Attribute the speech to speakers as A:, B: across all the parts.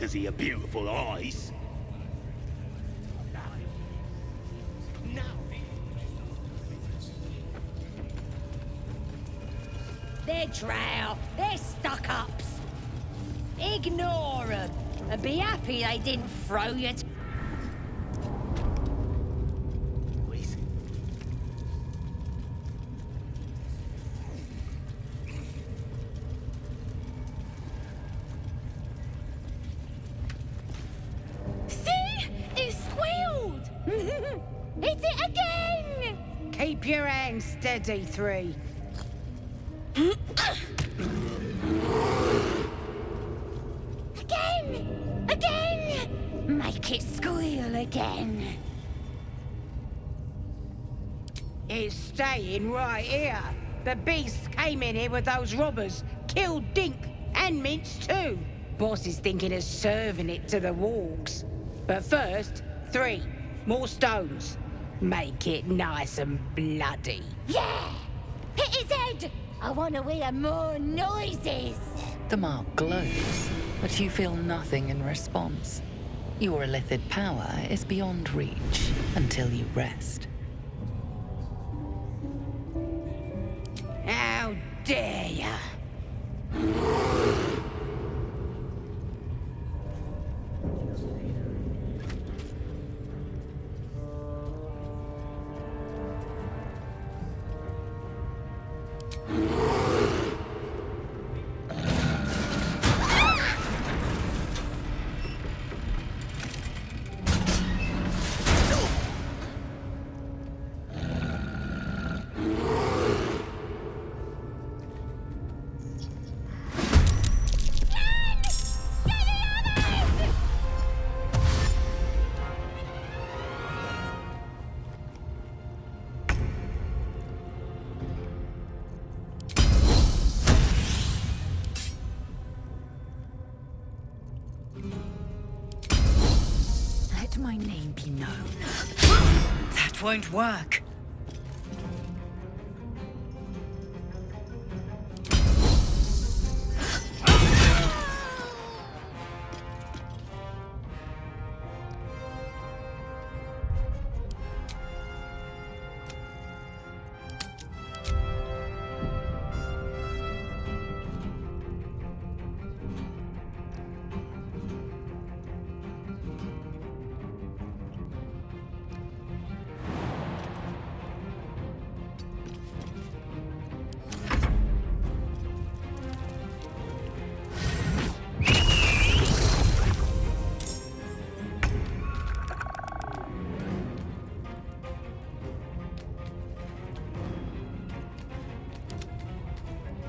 A: because of your beautiful eyes.
B: They're drow. They're stuck-ups. Ignore them and be happy they didn't throw you.
C: See? It squealed! Hit it again!
D: Keep your hands steady, 3.
C: Again! Make it squeal again.
D: It's staying right here. The beast came in here with those robbers, killed Dink and Mince too. Boss is thinking of serving it to the wargs. But first, 3 more stones. Make it nice and bloody.
C: Yeah! Hit his head! I want to hear more noises!
E: The mark glows, but you feel nothing in response. Your illithid power is beyond reach until you rest.
D: How dare ya?
E: Let my name be known. That won't work.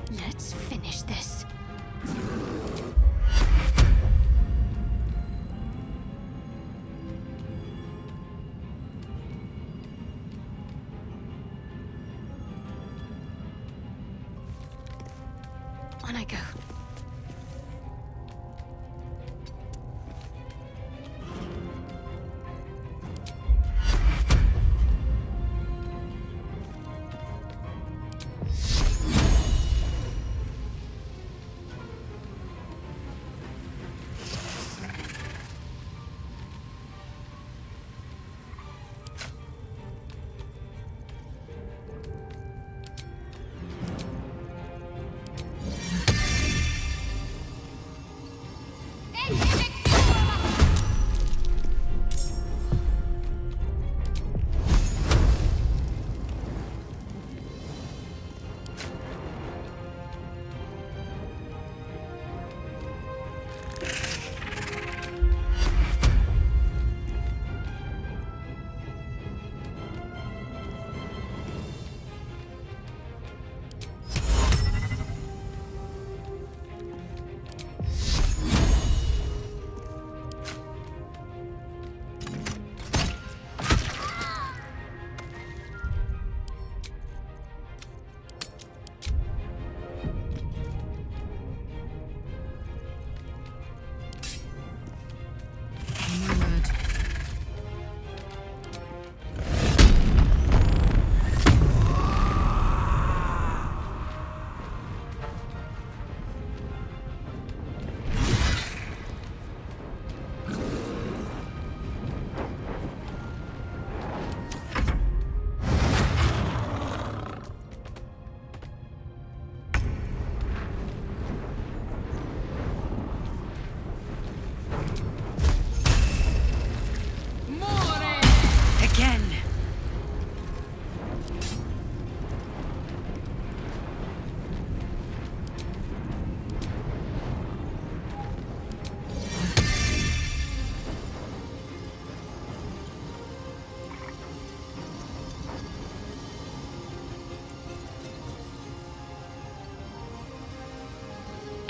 C: Let's finish this. On I go.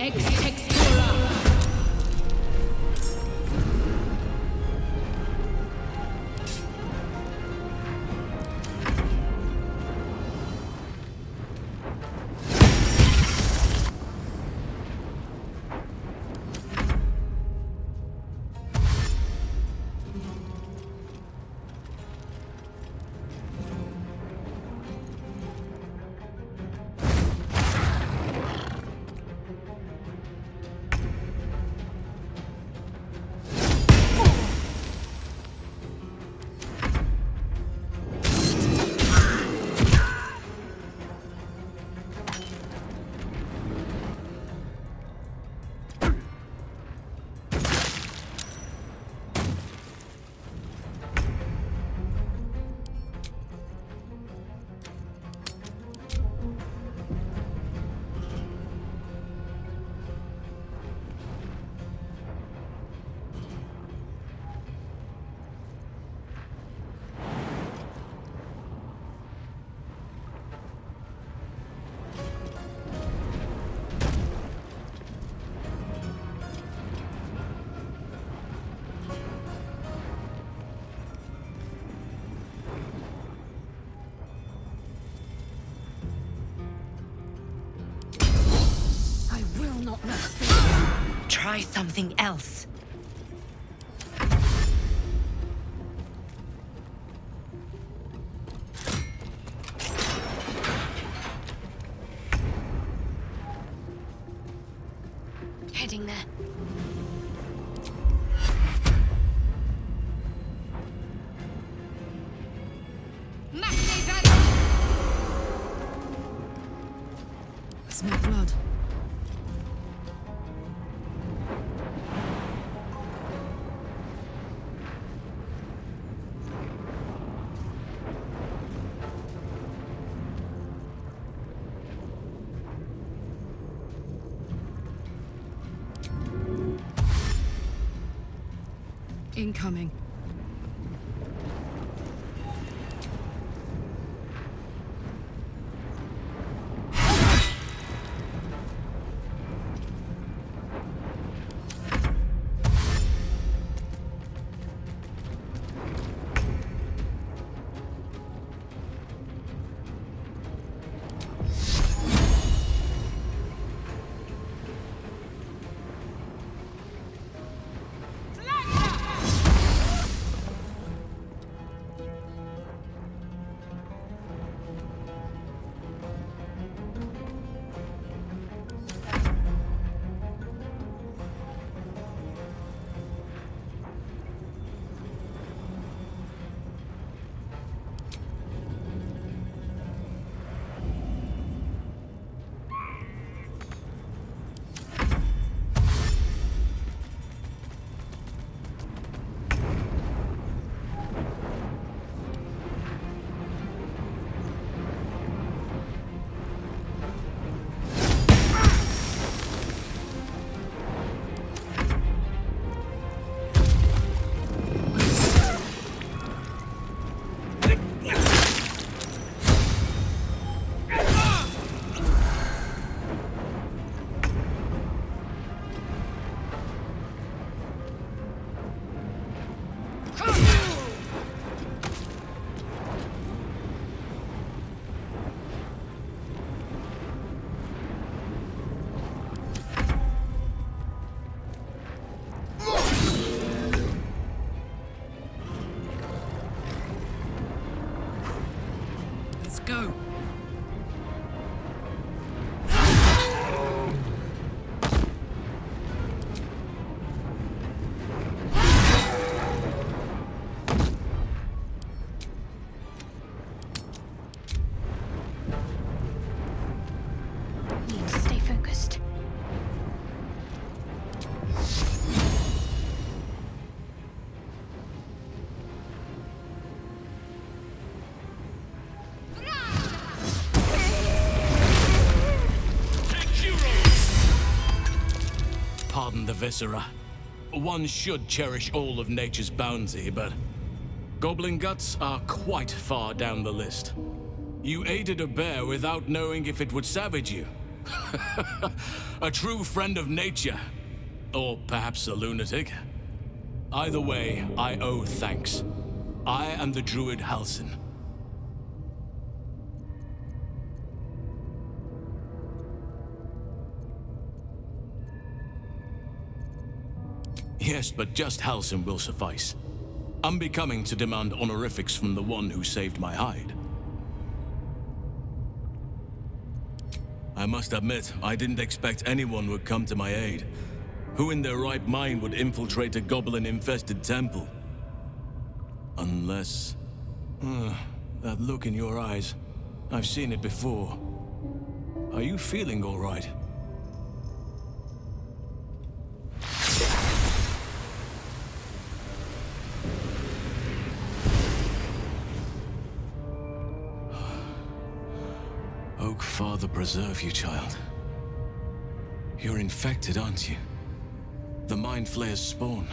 F: Ex textura.
E: Try something else.
C: Heading there.
F: I smell blood. Incoming. Let's go.
C: Need to stay focused.
A: Pardon the viscera. One should cherish all of nature's bounty, but goblin guts are quite far down the list. You aided a bear without knowing if it would savage you. A true friend of nature. Or perhaps a lunatic. Either way, I owe thanks. I am the druid Halsin. Yes, but just Halsin will suffice. Unbecoming to demand honorifics from the one who saved my hide. I must admit, I didn't expect anyone would come to my aid. Who in their right mind would infiltrate a goblin-infested temple? Unless... that look in your eyes. I've seen it before. Are you feeling all right? Oak Father preserve you, child. You're infected, aren't you? The Mind Flayer's spawn.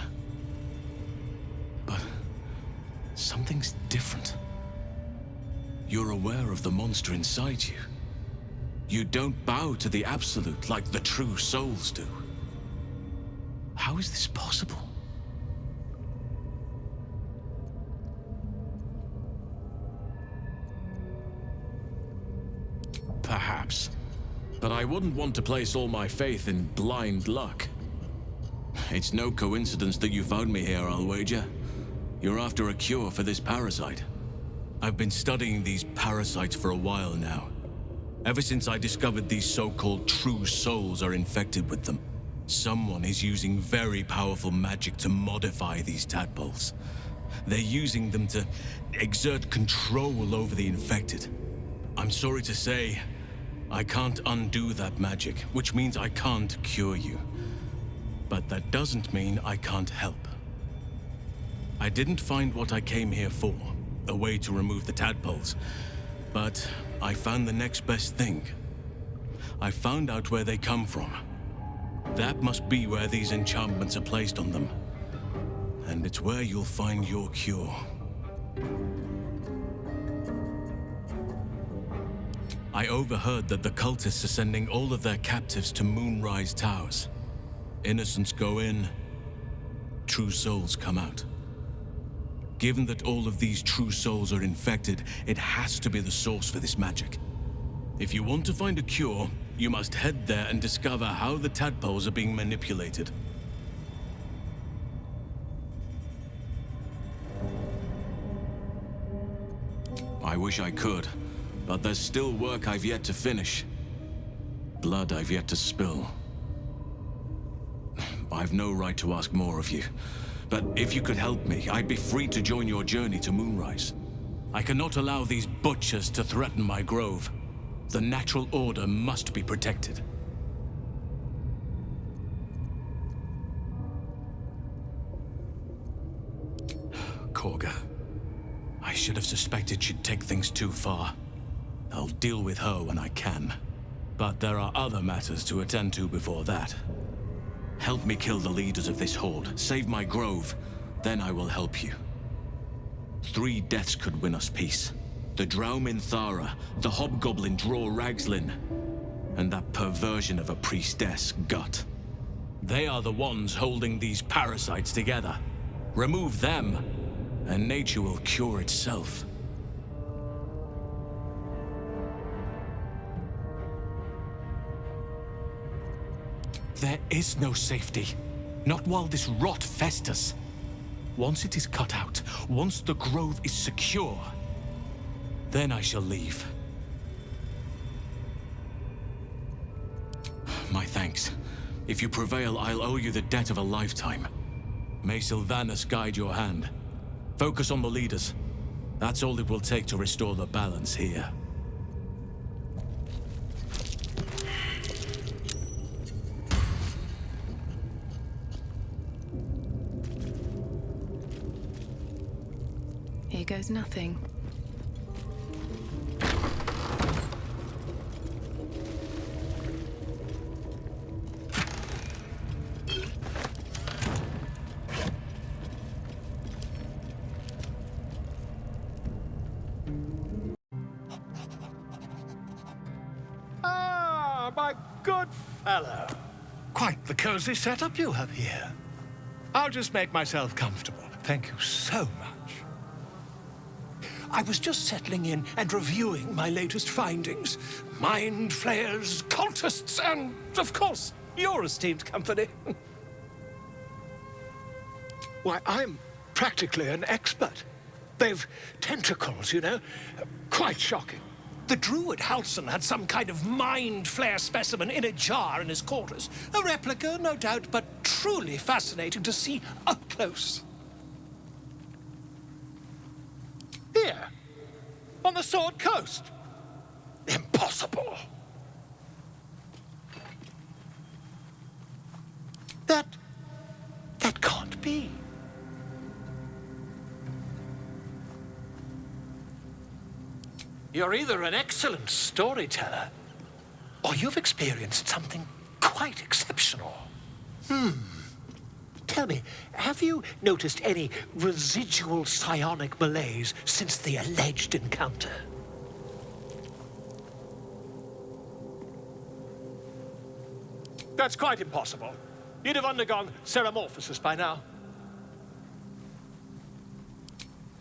A: But something's different. You're aware of the monster inside you. You don't bow to the Absolute like the true souls do. How is this possible? Perhaps. But I wouldn't want to place all my faith in blind luck. It's no coincidence that you found me here, I'll wager. You're after a cure for this parasite. I've been studying these parasites for a while now. Ever since I discovered these so-called true souls are infected with them. Someone is using very powerful magic to modify these tadpoles. They're using them to exert control over the infected. I'm sorry to say, I can't undo that magic, which means I can't cure you. But that doesn't mean I can't help. I didn't find what I came here for, a way to remove the tadpoles, but I found the next best thing. I found out where they come from. That must be where these enchantments are placed on them. And it's where you'll find your cure. I overheard that the cultists are sending all of their captives to Moonrise Towers. Innocents go in, true souls come out. Given that all of these true souls are infected, it has to be the source for this magic. If you want to find a cure, you must head there and discover how the tadpoles are being manipulated. I wish I could, but there's still work I've yet to finish. Blood I've yet to spill. I've no right to ask more of you, but if you could help me, I'd be free to join your journey to Moonrise. I cannot allow these butchers to threaten my grove. The natural order must be protected. Korga. I should have suspected she'd take things too far. I'll deal with her when I can. But there are other matters to attend to before that. Help me kill the leaders of this horde, save my grove, then I will help you. 3 deaths could win us peace. The Drow Minthara, the Hobgoblin Draw Ragslin, and that perversion of a priestess, Gut. They are the ones holding these parasites together. Remove them, and nature will cure itself. There is no safety. Not while this rot festers. Once it is cut out, once the grove is secure, then I shall leave. My thanks. If you prevail, I'll owe you the debt of a lifetime. May Sylvanas guide your hand. Focus on the leaders. That's all it will take to restore the balance here.
E: Here goes nothing.
G: Ah, my good fellow. Quite the cozy setup you have here. I'll just make myself comfortable. Thank you so much. I was just settling in and reviewing my latest findings. Mind flayers, cultists, and, of course, your esteemed company. Why, I'm practically an expert. They've tentacles, you know. Quite shocking. The druid Halson had some kind of mind flare specimen in a jar in his quarters. A replica, no doubt, but truly fascinating to see up close. Here, on the Sword Coast. Impossible. That can't be. You're either an excellent storyteller, or you've experienced something quite exceptional. Tell me, have you noticed any residual psionic malaise since the alleged encounter? That's quite impossible. You'd have undergone ceramorphosis by now.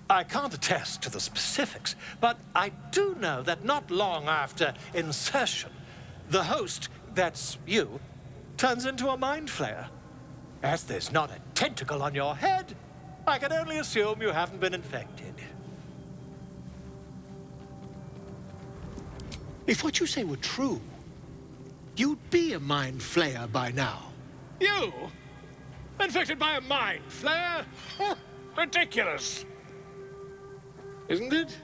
G: I can't attest to the specifics, but I do know that not long after insertion, the host, that's you, turns into a mind flayer. As there's not a tentacle on your head, I can only assume you haven't been infected. If what you say were true, you'd be a mind flayer by now. You? Infected by a mind flayer? Ridiculous. Isn't it?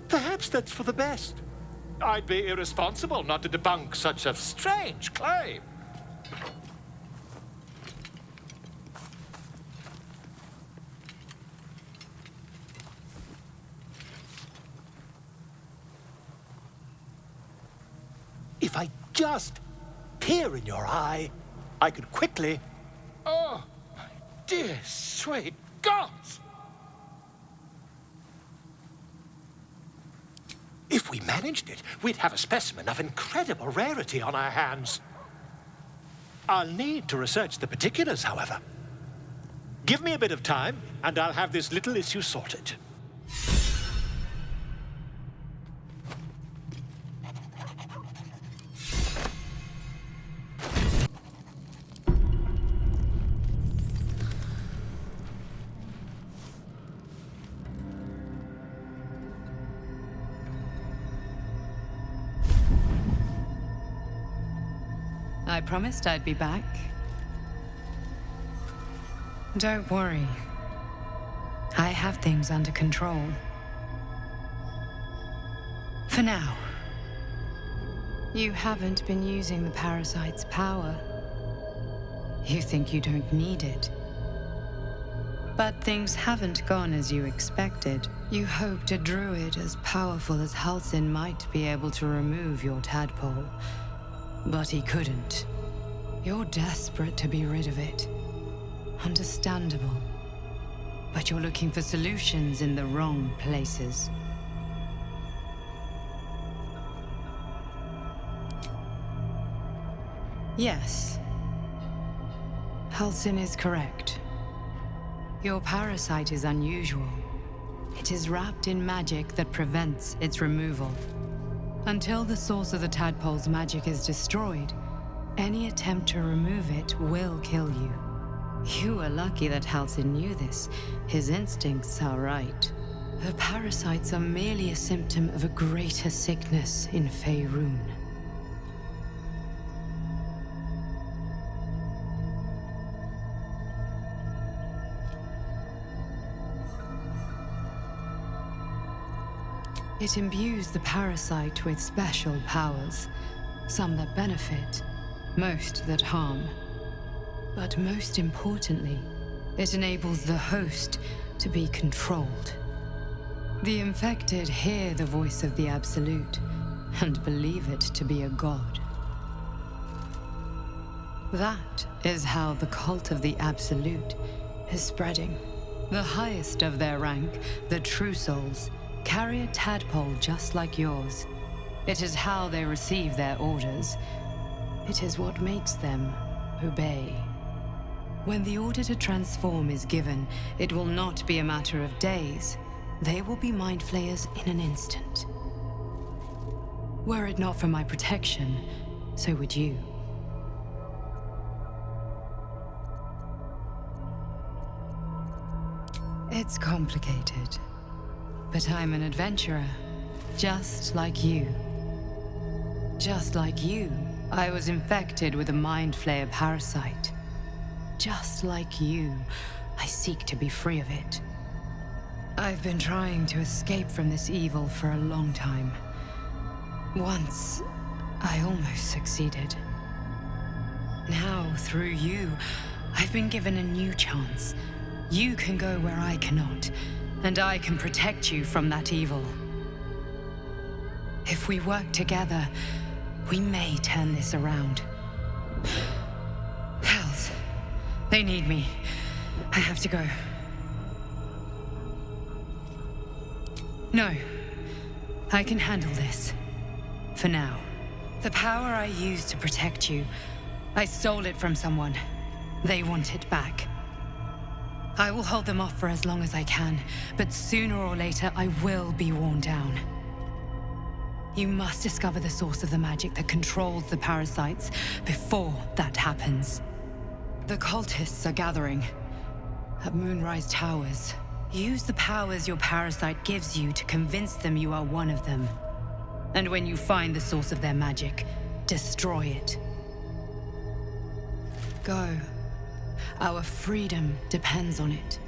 G: Perhaps that's for the best. I'd be irresponsible not to debunk such a strange claim. If I just peer in your eye, I could quickly... Oh, my dear, sweet gods! If we managed it, we'd have a specimen of incredible rarity on our hands. I'll need to research the particulars, however. Give me a bit of time, and I'll have this little issue sorted.
F: I promised I'd be back. Don't worry. I have things under control. For now. You haven't been using the parasite's power. You think you don't need it. But things haven't gone as you expected. You hoped a druid as powerful as Halsin might be able to remove your tadpole. But he couldn't. You're desperate to be rid of it. Understandable. But you're looking for solutions in the wrong places. Yes. Halsin is correct. Your parasite is unusual. It is wrapped in magic that prevents its removal. Until the source of the tadpole's magic is destroyed, any attempt to remove it will kill you. You are lucky that Halsin knew this. His instincts are right. The parasites are merely a symptom of a greater sickness in Faerun. It imbues the parasite with special powers, some that benefit, most that harm. But most importantly, it enables the host to be controlled. The infected hear the voice of the Absolute and believe it to be a god. That is how the cult of the Absolute is spreading. The highest of their rank, the True Souls, carry a tadpole just like yours. It is how they receive their orders. It is what makes them obey. When the order to transform is given, it will not be a matter of days. They will be mind flayers in an instant. Were it not for my protection, so would you. It's complicated, but I'm an adventurer, just like you. Just like you, I was infected with a mind flayer parasite. Just like you, I seek to be free of it. I've been trying to escape from this evil for a long time. Once, I almost succeeded. Now, through you, I've been given a new chance. You can go where I cannot, and I can protect you from that evil. If we work together, we may turn this around. Hells, they need me. I have to go. No, I can handle this. For now. The power I used to protect you, I stole it from someone. They want it back. I will hold them off for as long as I can, but sooner or later I will be worn down. You must discover the source of the magic that controls the parasites before that happens. The cultists are gathering at Moonrise Towers. Use the powers your parasite gives you to convince them you are one of them. And when you find the source of their magic, destroy it. Go. Our freedom depends on it.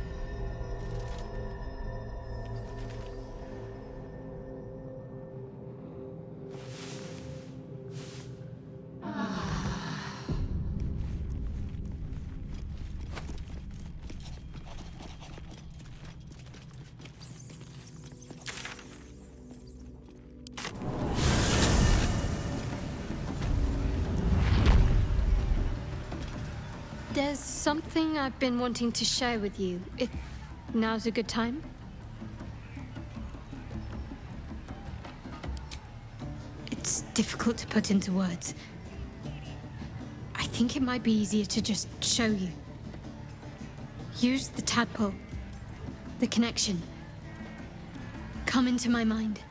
H: There's something I've been wanting to share with you, if now's a good time. It's difficult to put into words. I think it might be easier to just show you. Use the tadpole, the connection. Come into my mind.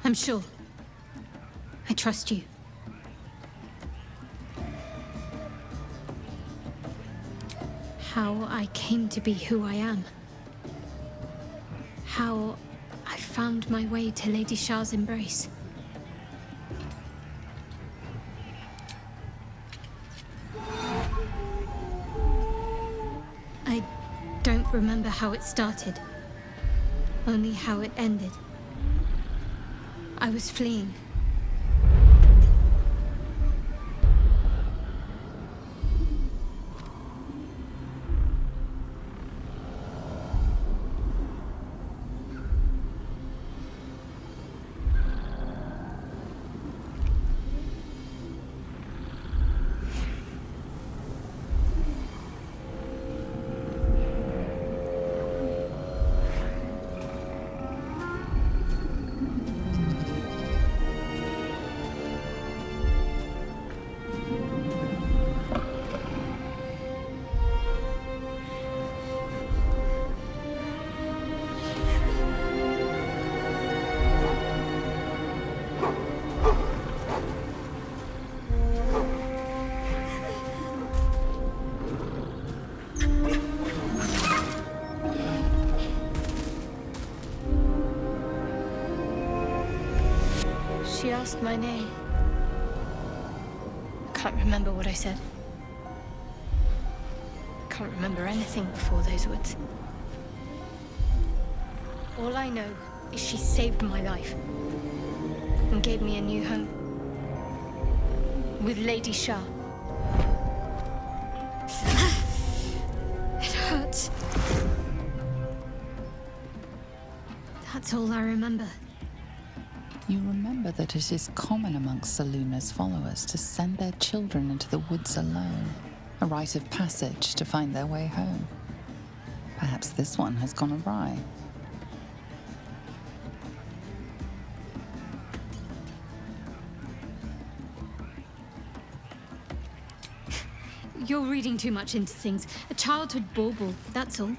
H: I'm sure. I trust you. How I came to be who I am. How I found my way to Lady Shah's embrace. I don't remember how it started, only how it ended. I was fleeing. She asked my name. I can't remember what I said. Can't remember anything before those words. All I know is she saved my life and gave me a new home with Lady Shah. It hurts. That's all I remember.
E: You remember that it is common amongst Seluna's followers to send their children into the woods alone, a rite of passage to find their way home. Perhaps this one has gone awry.
H: You're reading too much into things. A childhood bauble, that's all.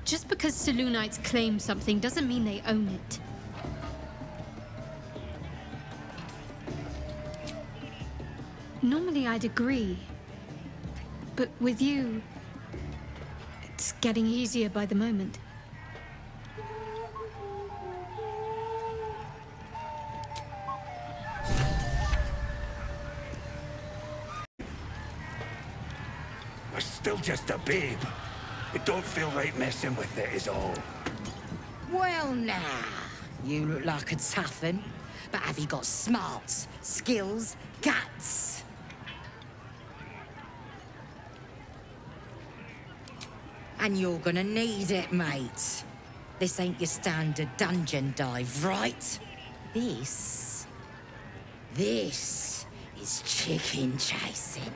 H: Just because Selunites claim something doesn't mean they own it. Normally I'd agree. But with you, it's getting easier by the moment.
I: We're still just a babe. It don't feel right messing with it is all.
B: Well, now, you look like a tough un, but have you got smarts, skills, guts? And you're gonna need it, mate. This ain't your standard dungeon dive, right? This is chicken chasing.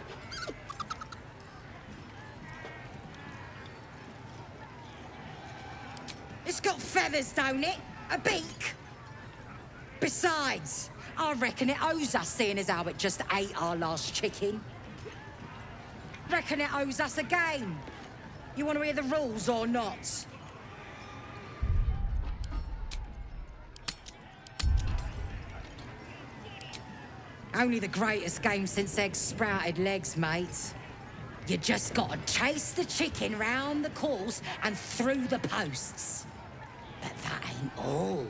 B: It's got feathers, don't it? A beak. Besides, I reckon it owes us, seeing as how it just ate our last chicken. Reckon it owes us a game. You want to hear the rules or not? Only the greatest game since eggs sprouted legs, mate. You just gotta chase the chicken round the course and through the posts. But that ain't all.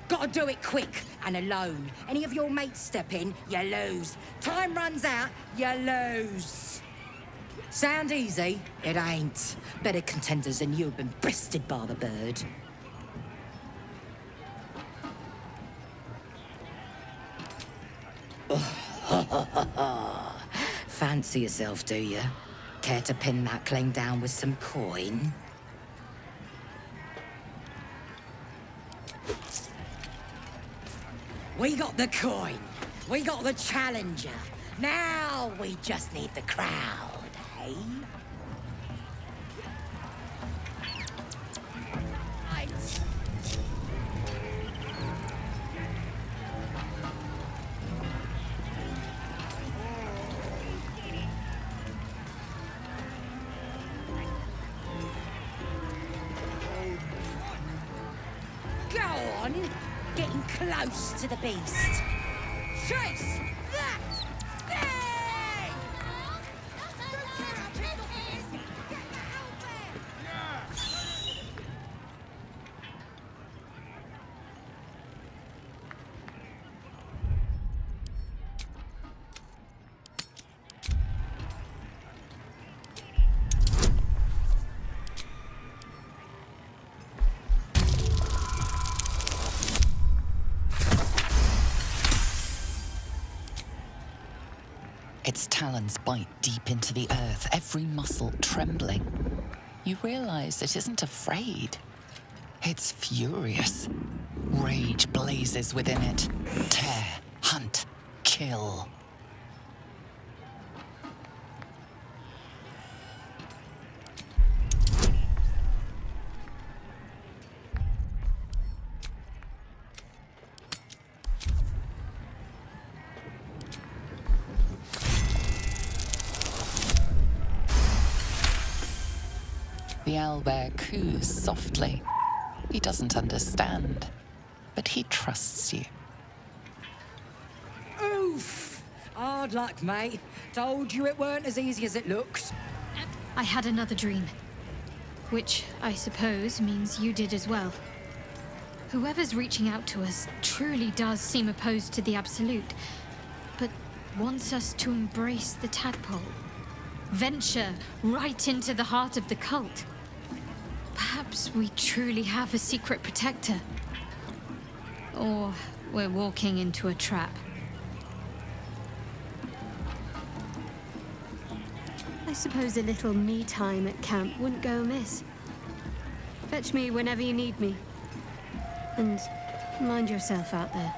B: Gotta do it quick and alone. Any of your mates step in, you lose. Time runs out, you lose. Sound easy? It ain't. Better contenders than you have been bested by the bird. Fancy yourself, do you? Care to pin that claim down with some coin? We got the coin. We got the challenger. Now we just need the crowd, eh? Right. Go on, getting close to the beast. Chase that thing!
E: Its talons bite deep into the earth, every muscle trembling. You realize it isn't afraid. It's furious. Rage blazes within it. Tear, hunt, kill. The owlbear coos softly. He doesn't understand, but he trusts you.
B: Oof! Hard luck, mate. Told you it weren't as easy as it looked.
H: I had another dream. Which, I suppose, means you did as well. Whoever's reaching out to us truly does seem opposed to the Absolute, but wants us to embrace the tadpole. Venture right into the heart of the cult. Perhaps we truly have a secret protector. Or we're walking into a trap. I suppose a little me time at camp wouldn't go amiss. Fetch me whenever you need me. And Mind yourself out there.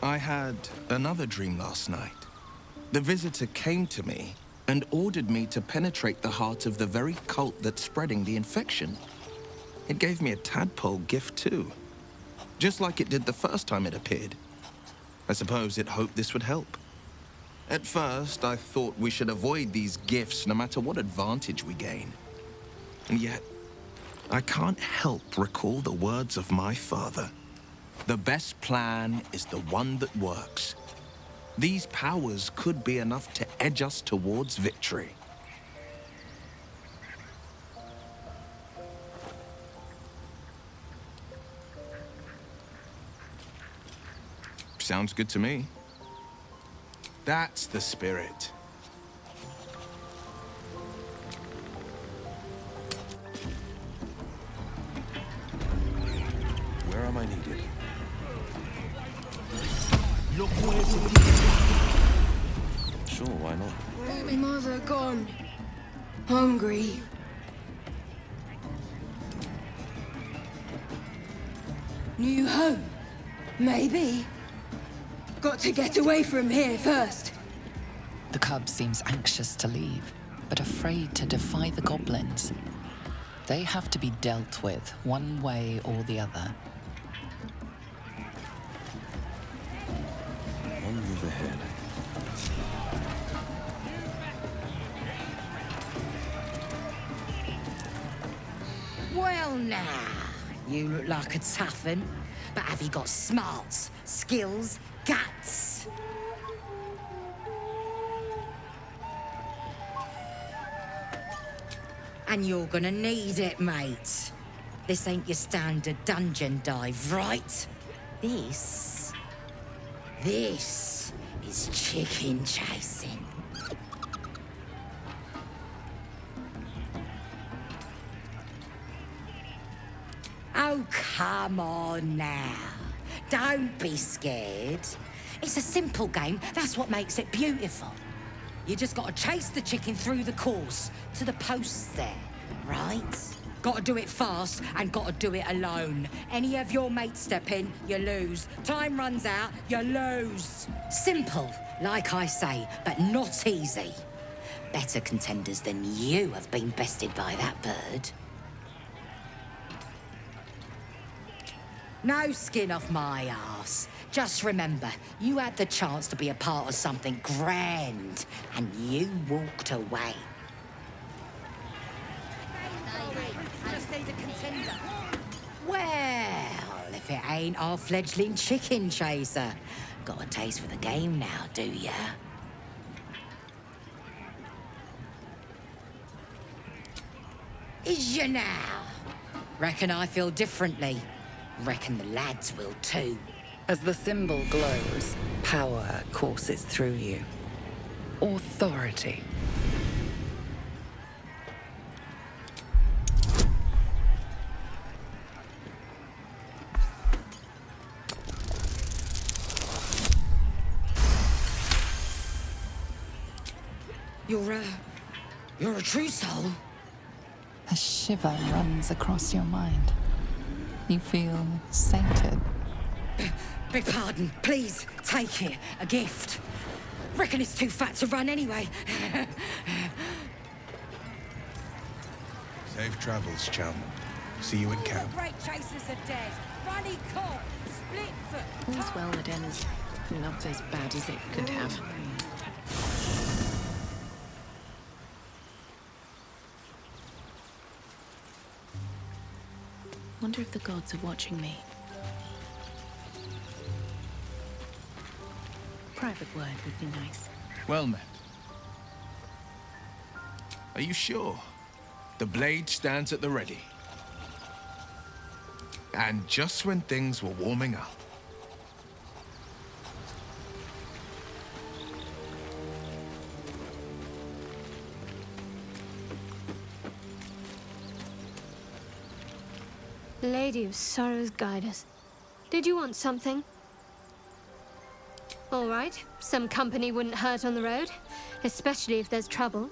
J: I had another dream last night. The visitor came to me and ordered me to penetrate the heart of the very cult that's spreading the infection. It gave me a tadpole gift too, just like it did the first time it appeared. I suppose it hoped this would help. At first, I thought we should avoid these gifts no matter what advantage we gain. And yet, I can't help recall the words of my father. The best plan is the one that works. These powers could be enough to edge us towards victory. Sounds good to me. That's the spirit.
K: Where am I needed?
I: Look where's it is.
K: Sure, why not?
L: Mother gone. Hungry. New home? Maybe. Got to get away from here first.
E: The cub seems anxious to leave, but afraid to defy the goblins. They have to be dealt with one way or the other.
K: One move ahead.
B: Well now, you look like a tough un, but have you got smarts, skills, guts? And you're gonna need it, mate. This ain't your standard dungeon dive, right? This is chicken chasing. Oh, come on now. Don't be scared. It's a simple game. That's what makes it beautiful. You just gotta chase the chicken through the course to the posts there, right? Gotta do it fast and gotta do it alone. Any of your mates step in, you lose. Time runs out, you lose. Simple, like I say, but not easy. Better contenders than you have been bested by that bird. No skin off my arse. Just remember, you had the chance to be a part of something grand, and you walked away. Just need a contender. Well, if it ain't our fledgling chicken chaser. Got a taste for the game now, do ya? Is ya now? Reckon I feel differently. Reckon the lads will too.
M: As the symbol glows, power courses through you. Authority.
B: You're a true soul.
E: A shiver runs across your mind. You feel sainted.
B: Beg pardon, please, take it. A gift. Reckon it's too fat to run anyway.
J: Safe travels, chum. See you in camp.
B: The great chasers are dead. Runny cock, split foot.
N: All's well that ends not as bad as it could have. Wonder if the gods are watching me. Private word would be nice.
J: Well met. Are you sure? The blade stands at the ready. And just when things were warming up.
H: Lady of Sorrows, guide us. Did you want something? All right, some company wouldn't hurt on the road, especially if there's trouble.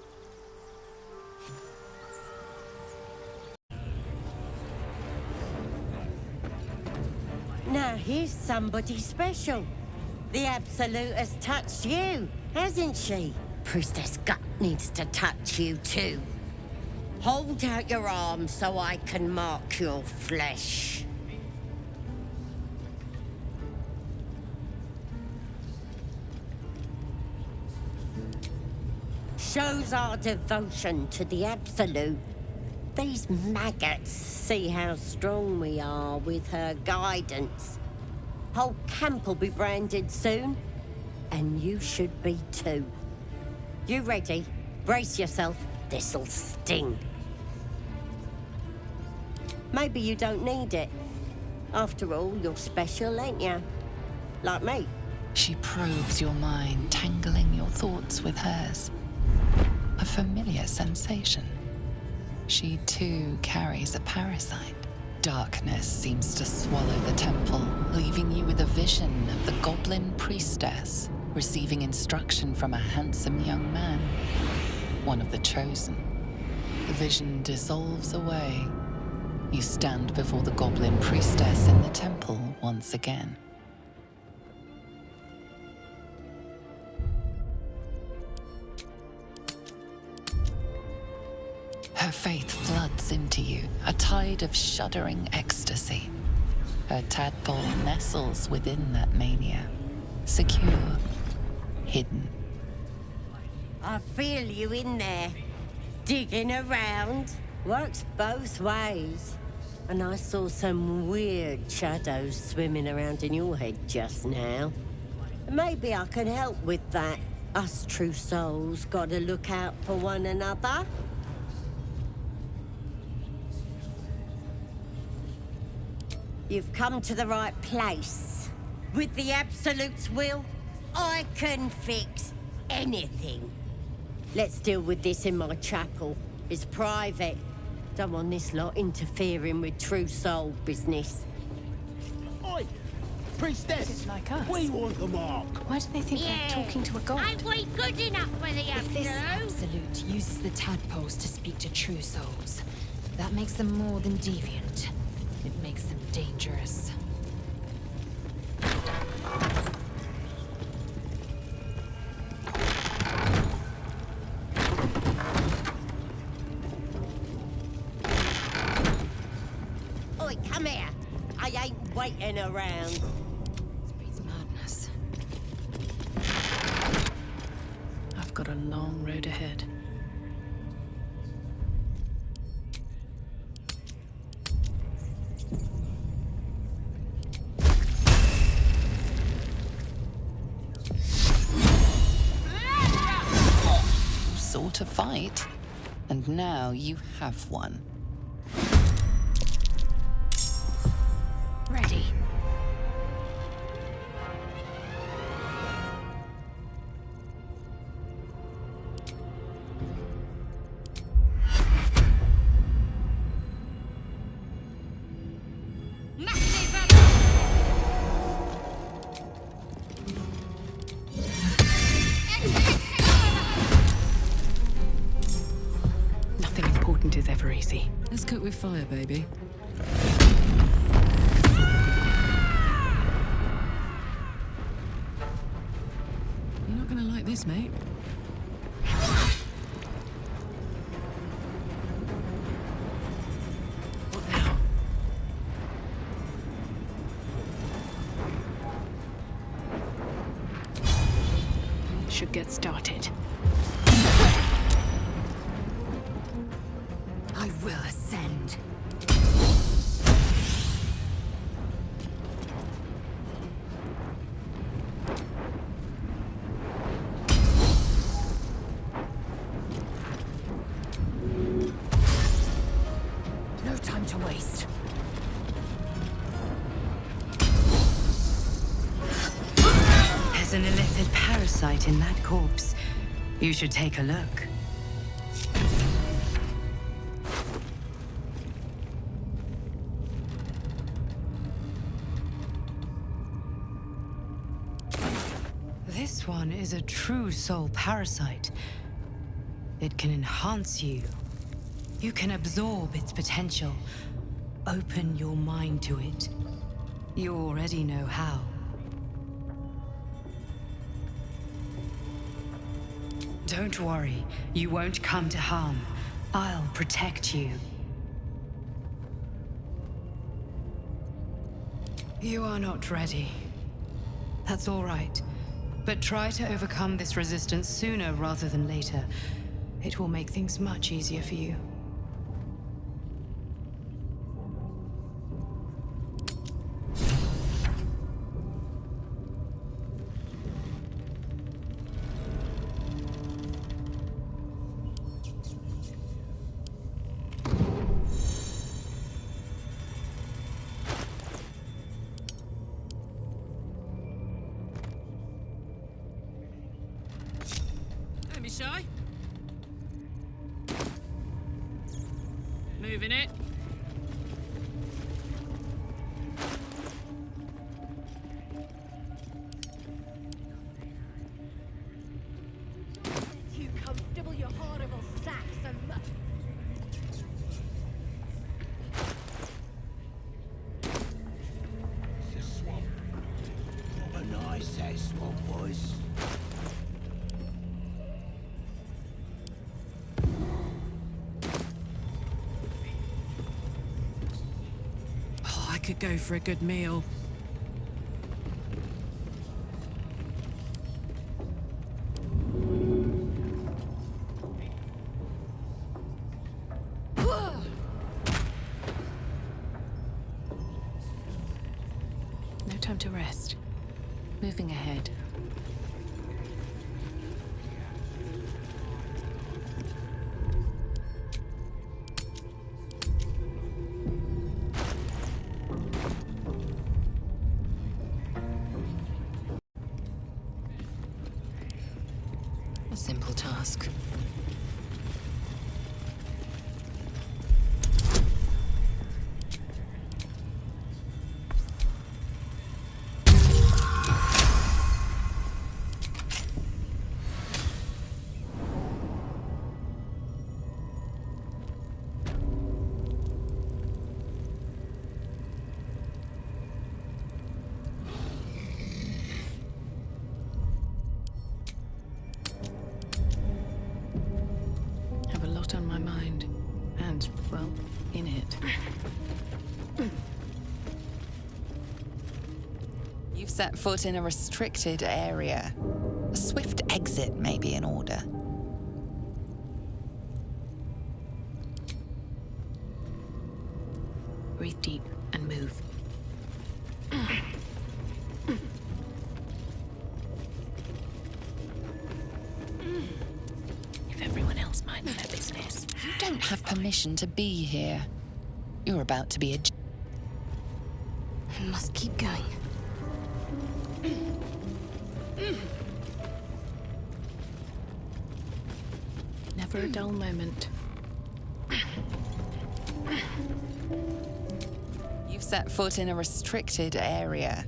O: Now here's somebody special. The Absolute has touched you, hasn't she? Priestess Gut needs to touch you too. Hold out your arm so I can mark your flesh. Shows our devotion to the Absolute. These maggots see how strong we are with her guidance. Whole camp will be branded soon, and you should be too. You ready? Brace yourself, this'll sting. Maybe you don't need it. After all, you're special, ain't you? Like me.
E: She probes your mind, tangling your thoughts with hers. A familiar sensation. She too carries a parasite. Darkness seems to swallow the temple, leaving you with a vision of the Goblin priestess receiving instruction from a handsome young man, one of the chosen. The vision dissolves away. You stand before the Goblin priestess in the temple once again. Her faith floods into you, a tide of shuddering ecstasy. Her tadpole nestles within that mania, secure, hidden.
O: I feel you in there, digging around. Works both ways. And I saw some weird shadows swimming around in your head just now. Maybe I can help with that. Us true souls gotta look out for one another. You've come to the right place. With the Absolute's will, I can fix anything. Let's deal with this in my chapel. It's private. Don't want this lot interfering with true soul business.
P: Oi! Priestess!
N: Like us.
P: We want the mark.
N: Why do they think they're talking to a god?
C: Ain't we good enough for the
B: If this
C: Absolute?
B: Absolute uses the tadpoles to speak to true souls, that makes them more than deviant. It makes them dangerous.
O: Oi, come here. I ain't waiting around.
B: It's madness.
N: I've got a long road ahead.
E: Sought a fight, and now you have one.
B: Ready.
N: Nothing important is ever easy.
Q: Let's cook with fire, baby. You're not gonna like this, mate.
N: What now? Should get started.
B: I will ascend. No time to waste.
R: There's an illithid parasite in that corpse. You should take a look. This one is a true soul parasite. It can enhance you. You can absorb its potential. Open your mind to it. You already know how. Don't worry, you won't come to harm. I'll protect you. You are not ready. That's all right. But try to overcome this resistance sooner rather than later. It will make things much easier for you.
Q: Shy? Moving it.
C: Too comfortable, you horrible Saxon.
I: It's a swamp. What a nice swamp was.
Q: Could go for a good meal.
N: No time to rest. Moving ahead.
E: A simple task.
N: On my mind, and, well, in it.
E: You've set foot in a restricted area. A swift exit may be in order.
N: Breathe deep and move.
E: You don't have permission to be here. You're about to be a...
H: I must keep going.
N: Never a dull moment.
E: You've set foot in a restricted area.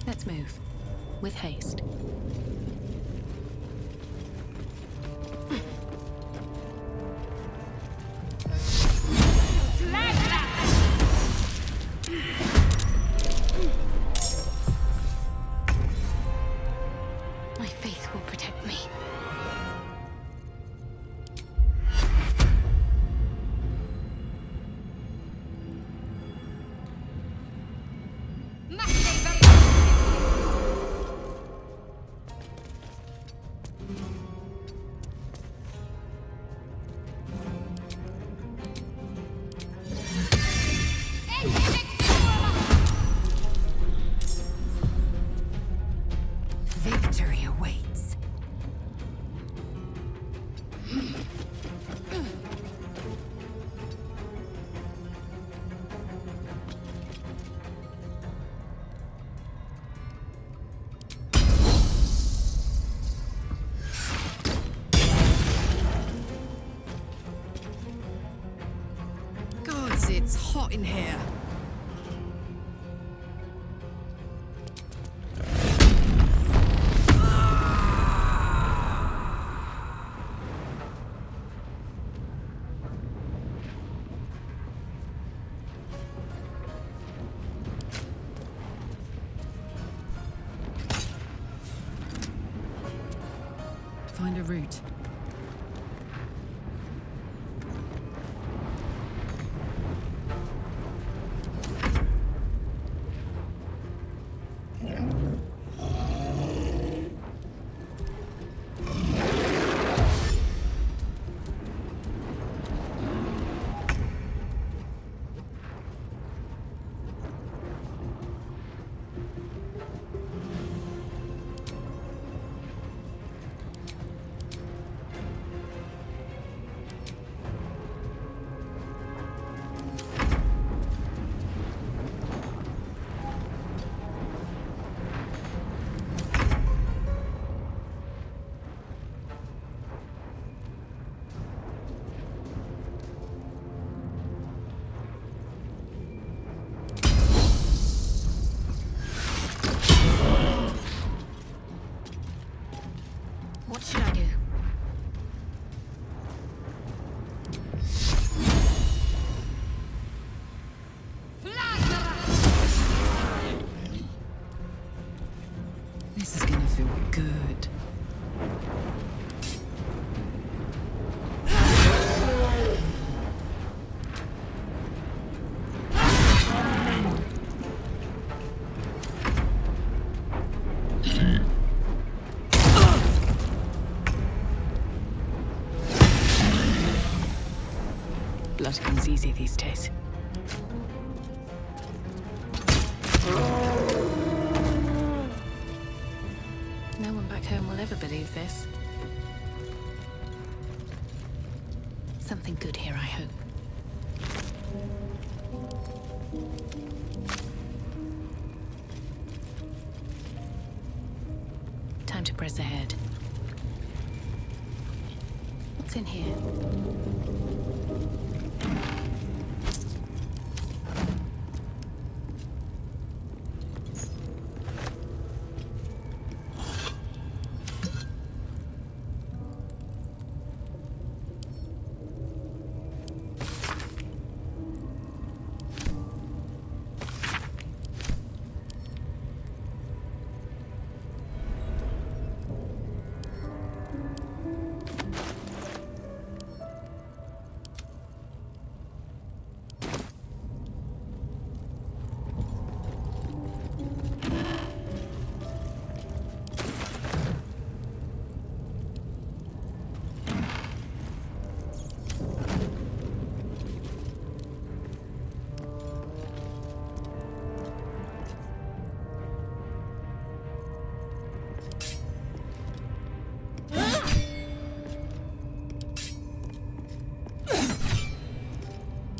N: Let's move. With haste.
H: My faith will protect me.
R: Victory awaits.
Q: Gods, it's hot in here. find a route.
N: What should I do?
Q: This is gonna feel good.
N: Blood comes easy these days. No one back home will ever believe this. Something good here, I hope. Time to press ahead. What's in here?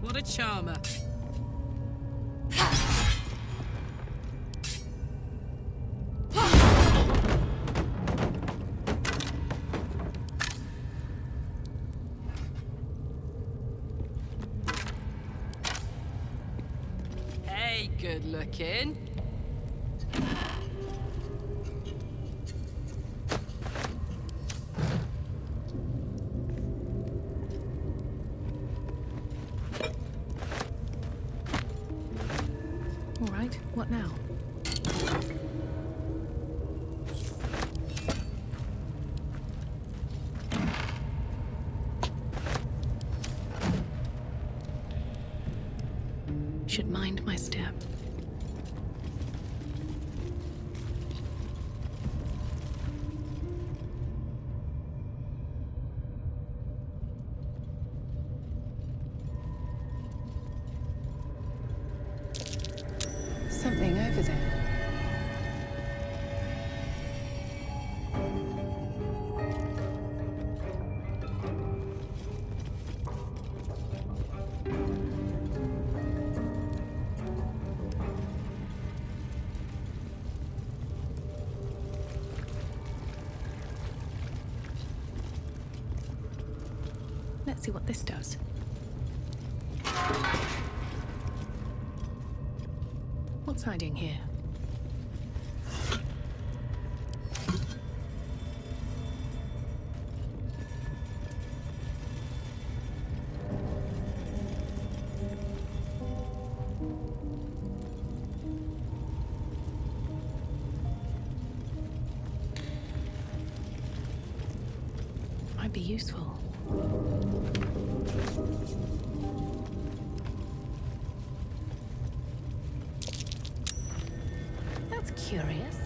Q: What a charmer. Hey, good looking.
N: All right, what now? Should mind my step. Something over there. Let's see what this does. What's hiding here? might be useful. That's curious.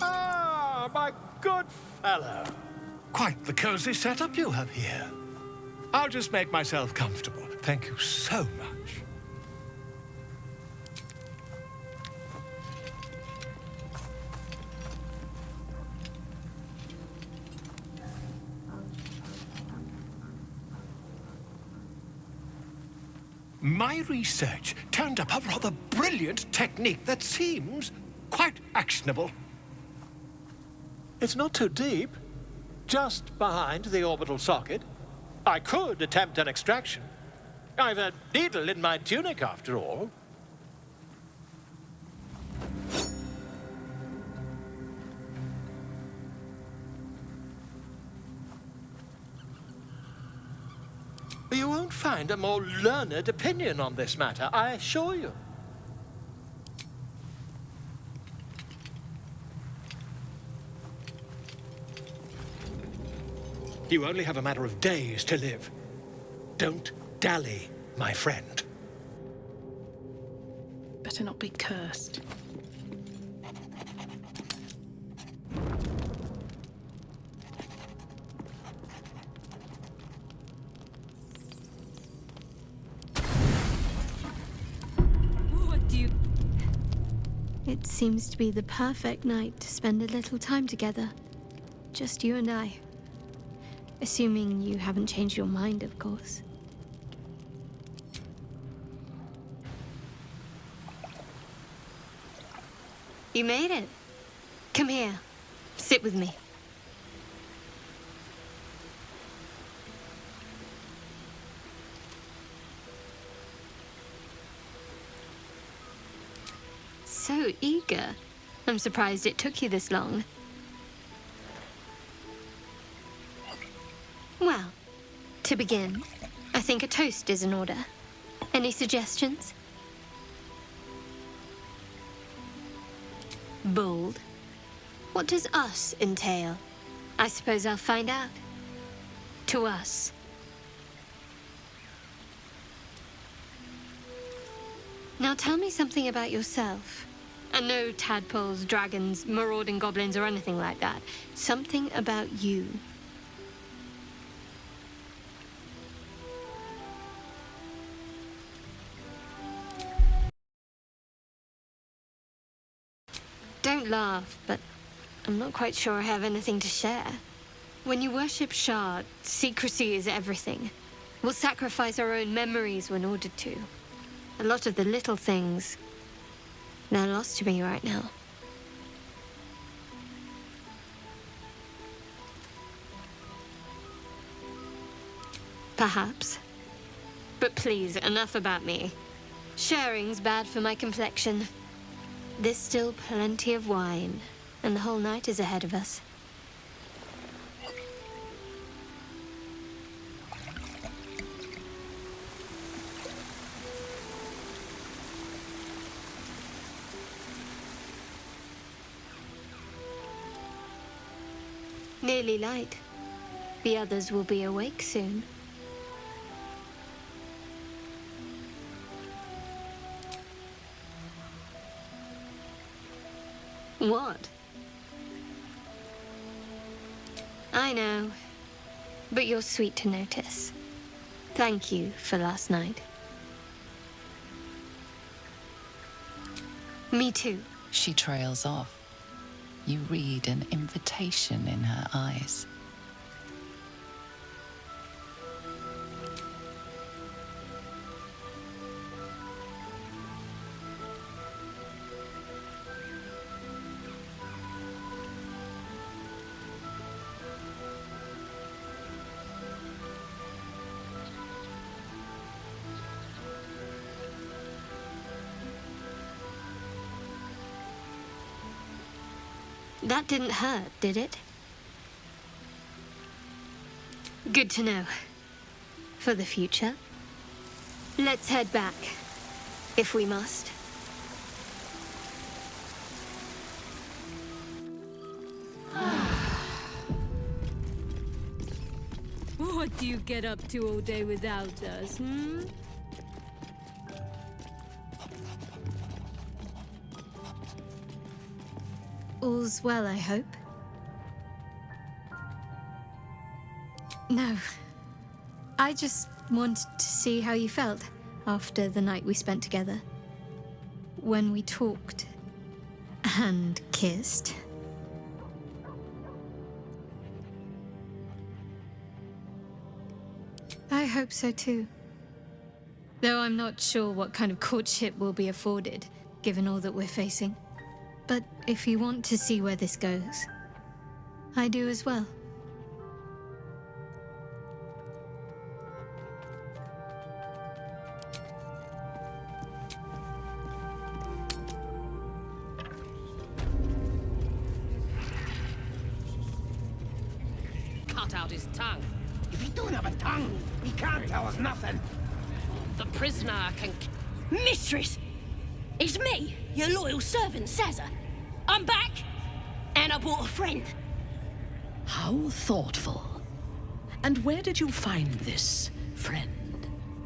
G: Ah, my good fellow. Quite the cozy setup you have here. I'll just make myself comfortable. Thank you so much. My research turned up a rather brilliant technique that seems quite actionable. It's not too deep, just behind the orbital socket. I could attempt an extraction. I've a needle in my tunic, after all. You won't find a more learned opinion on this matter, I assure you. You only have a matter of days to live. Don't dally, my friend.
N: Better not be cursed.
H: What do you... It seems to be the perfect night to spend a little time together. Just you and I. Assuming you haven't changed your mind, of course. You made it. Come here. Sit with me. So eager. I'm surprised it took you this long. Well, to begin, I think a toast is in order. Any suggestions? Bold. What does us entail? I suppose I'll find out. To us. Now tell me something about yourself. And no tadpoles, dragons, marauding goblins, or anything like that. Something about you. Don't laugh, but I'm not quite sure I have anything to share. When you worship Shah, secrecy is everything. We'll sacrifice our own memories when ordered to. A lot of the little things, they're lost to me right now. Perhaps. But please, enough about me. Sharing's bad for my complexion. There's still plenty of wine, and the whole night is ahead of us. Nearly light. The others will be awake soon. What? I know, but you're sweet to notice. Thank you for last night. Me too.
E: She trails off. You read an invitation in her eyes.
H: That didn't hurt, did it? Good to know. For the future. Let's head back, if we must.
S: What do you get up to all day without us, hmm?
H: All's well, I hope. No. I just wanted to see how you felt after the night we spent together. When we talked and kissed. I hope so too. Though I'm not sure what kind of courtship we'll be afforded, given all that we're facing. But if you want to see where this goes, I do as well.
T: Cut out his tongue.
P: If he don't have a tongue, he can't tell us nothing.
T: The prisoner can...
U: Mistress! It's me, your loyal servant, Sazza. I'm back, and I brought a friend.
V: How thoughtful. And where did you find this friend?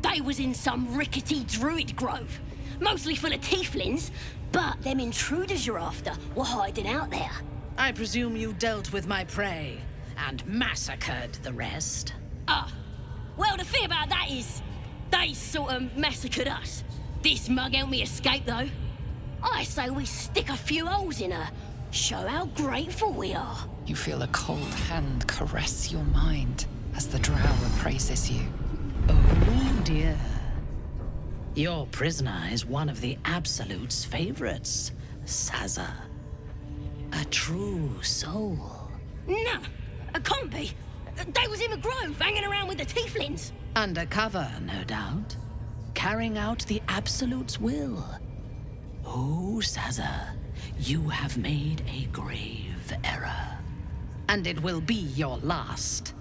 U: They was in some rickety druid grove, mostly full of tieflings, but them intruders you're after were hiding out there.
V: I presume you dealt with my prey and massacred the rest?
U: Well, the thing about that is, they sort of massacred us. This mug helped me escape, though. I say we stick a few holes in her. Show how grateful we are.
E: You feel a cold hand caress your mind as the drow appraises you.
V: Oh, dear. Your prisoner is one of the Absolute's favorites, Sazza. A true soul.
U: Nah, it can't be. They was in the grove, hanging around with the tieflings.
V: Undercover, no doubt. Carrying out the Absolute's will. Oh, Sazza, you have made a grave error. And it will be your last.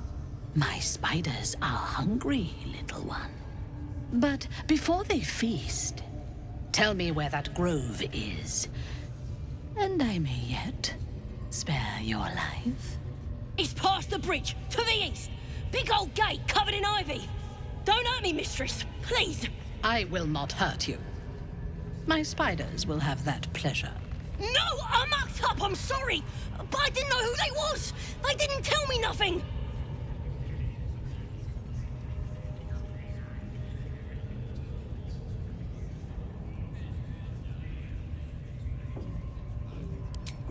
V: My spiders are hungry, little one. But before they feast, tell me where that grove is. And I may yet spare your life.
U: It's past the bridge, to the east. Big old gate covered in ivy. Don't hurt me, mistress, please.
V: I will not hurt you. My spiders will have that pleasure.
U: No, I mucked up, I'm sorry. But I didn't know who they was. They didn't tell me nothing.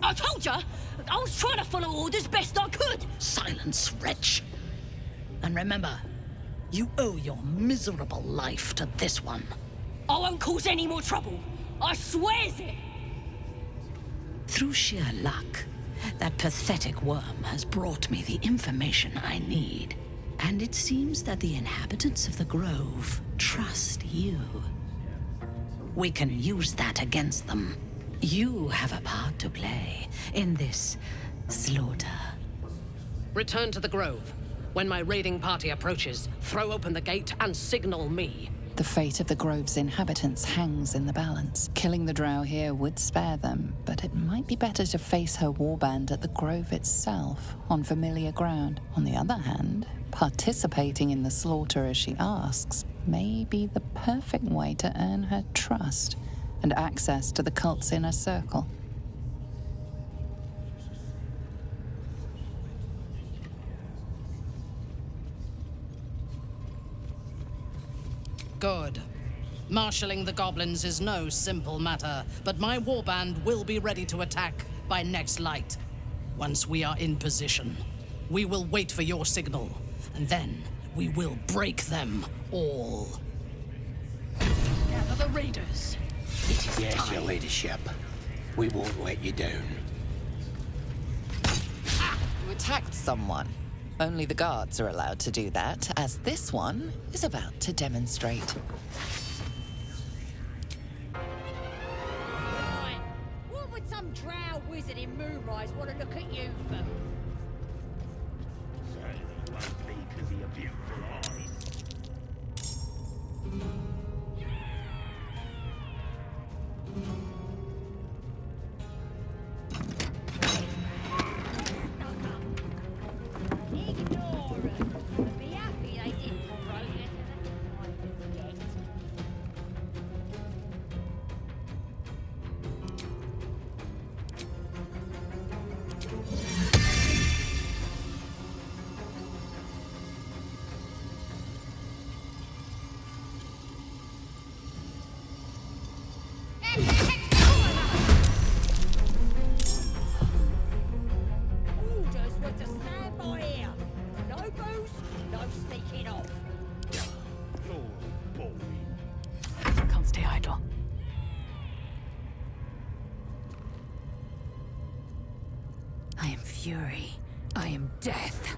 U: I told ya, I was trying to follow orders best I could.
V: Silence, wretch. And remember, you owe your miserable life to this one.
U: I won't cause any more trouble. I swears it.
V: Through sheer luck, that pathetic worm has brought me the information I need. And it seems that the inhabitants of the Grove trust you. We can use that against them. You have a part to play in this slaughter.
T: Return to the grove. When my raiding party approaches, throw open the gate and signal me.
E: The fate of the grove's inhabitants hangs in the balance. Killing the drow here would spare them, but it might be better to face her warband at the grove itself, on familiar ground. On the other hand, participating in the slaughter as she asks may be the perfect way to earn her trust and access to the cult's inner circle.
T: Good. Marshalling the goblins is no simple matter, but my warband will be ready to attack by next light. Once we are in position, we will wait for your signal, and then we will break them all.
U: Gather the raiders. It is
P: Yes,
U: time.
P: your ladyship. We won't let you down.
E: You attacked someone. Only the guards are allowed to do that, as this one is about to demonstrate.
U: Right. What would some drow wizard in Moonrise want to look at you for? Orders were to stand by here. No booze, no sneaking off.
N: Can't stay idle.
V: I am fury. I am death.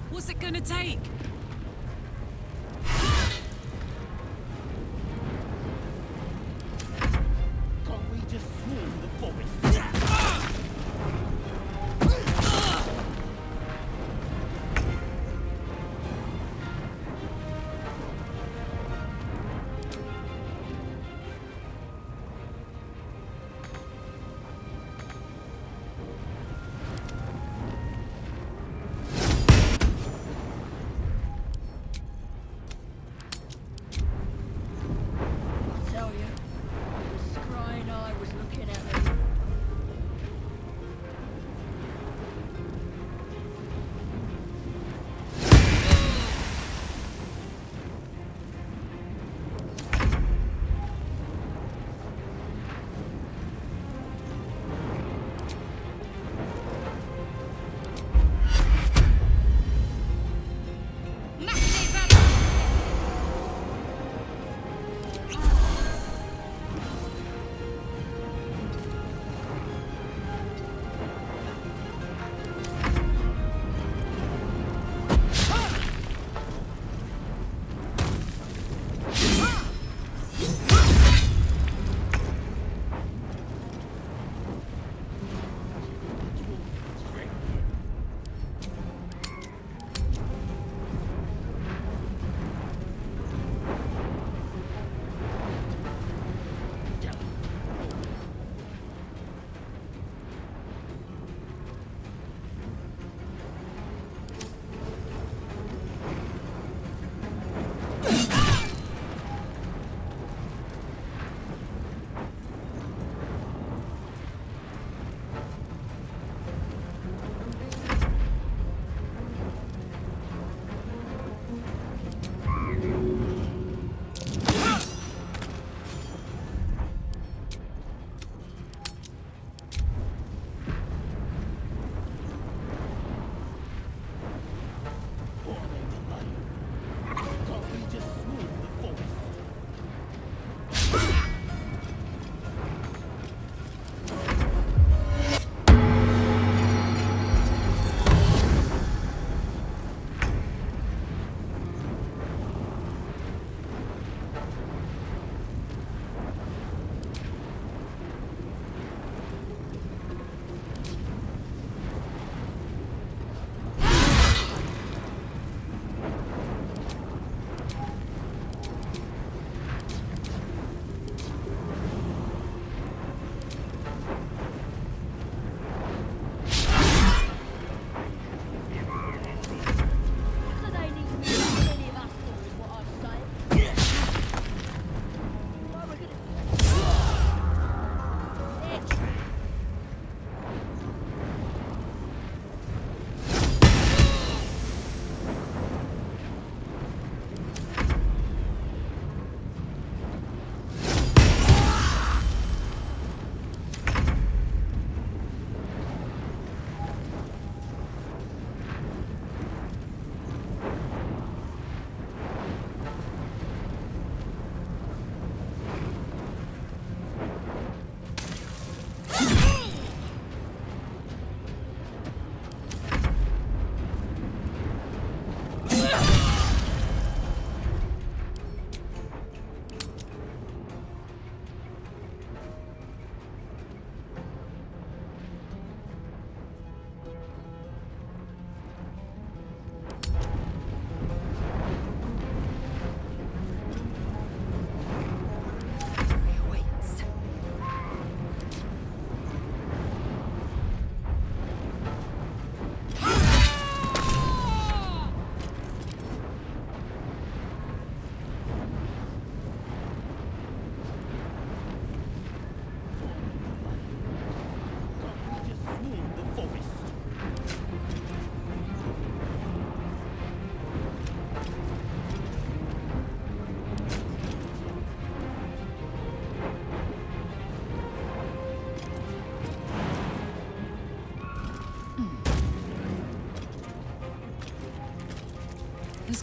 Q: What's it gonna take?
P: Can't we just swarm the forest?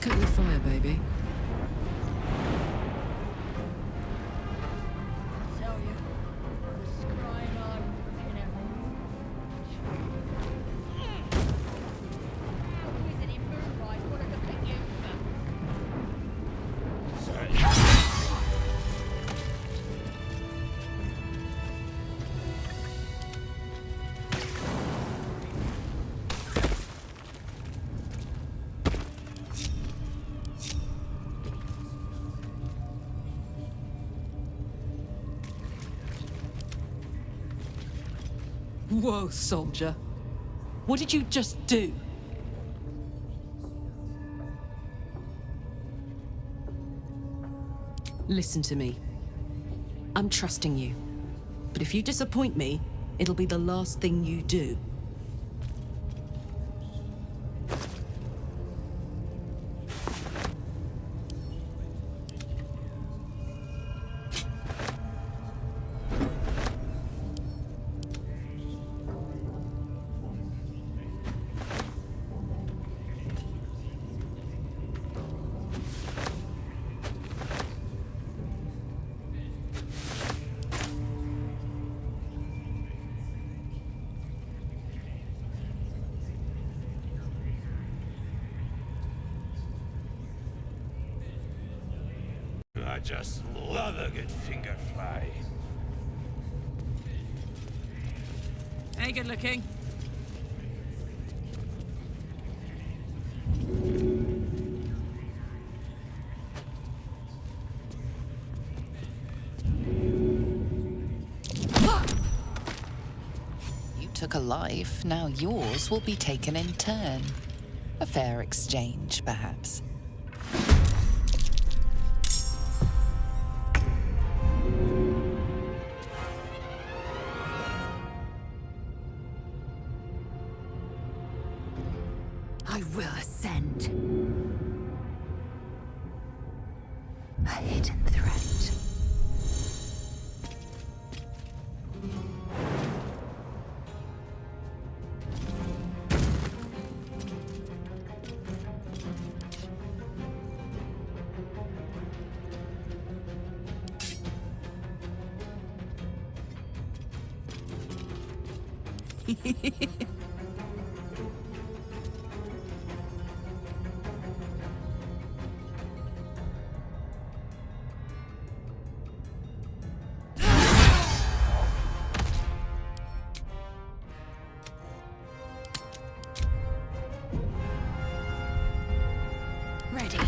Q: Look at your fire, baby.
U: Tell you, the scrying on in it. Wizard in Moonrise wanted to pick you.
Q: Whoa, soldier. What did you just do? Listen to me. I'm trusting you. But if you disappoint me, it'll be the last thing you do.
I: I just love a good finger fly.
Q: Hey, good looking.
E: You took a life, now yours will be taken in turn. A fair exchange, perhaps.
U: I will ascend. A hidden threat. Ready.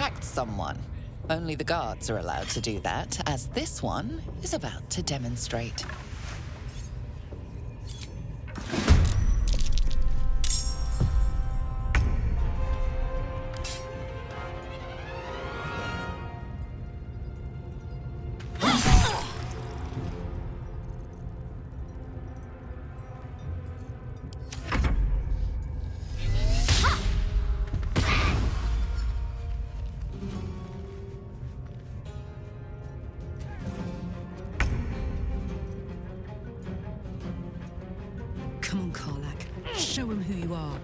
E: attacked someone. Only the guards are allowed to do that, as this one is about to demonstrate.
Q: Come on, Karlak. Show him who you are.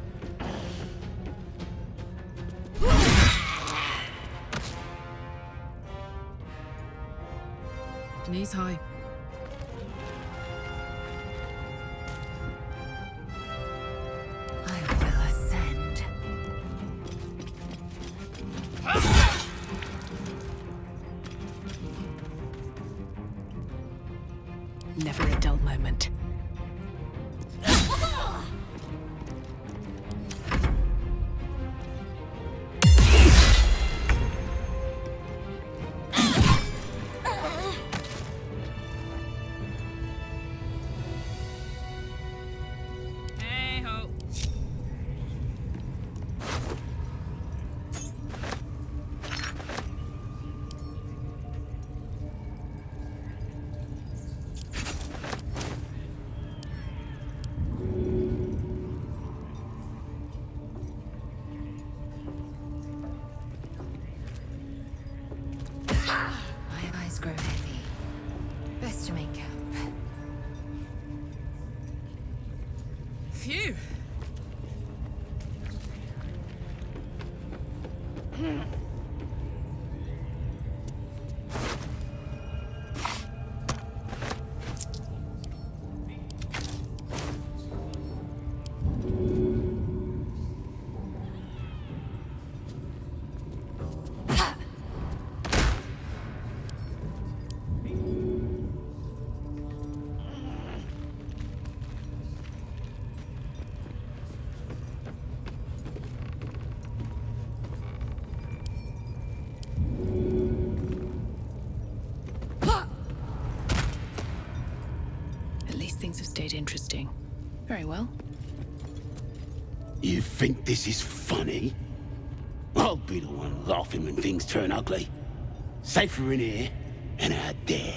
Q: Knees high.
U: I will ascend.
Q: Never a dull moment.
B: My eyes grow heavy. Best to make camp.
Q: Phew. At least things have stayed interesting. Very well.
I: You think this is funny? I'll be the one laughing when things turn ugly. Safer in here and out there.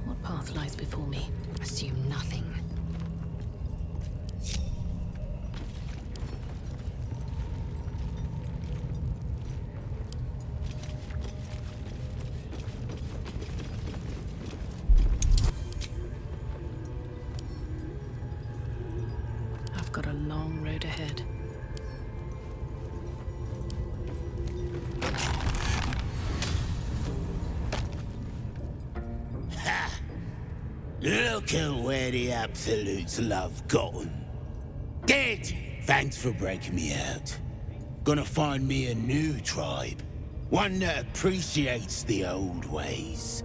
Q: What path lies before me?
B: Assume nothing.
Q: I've got a long road ahead.
I: Look at where the Absolutes love gotten. Dead! Thanks for breaking me out. Gonna find me a new tribe. One that appreciates the old ways.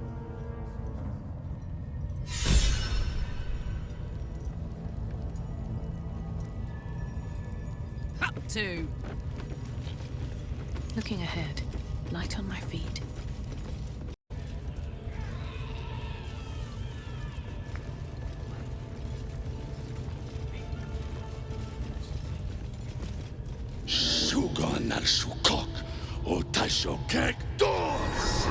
Q: Up to. Looking ahead, light on my feet.
I: Sugan al Sukok, o Taishokek Dos!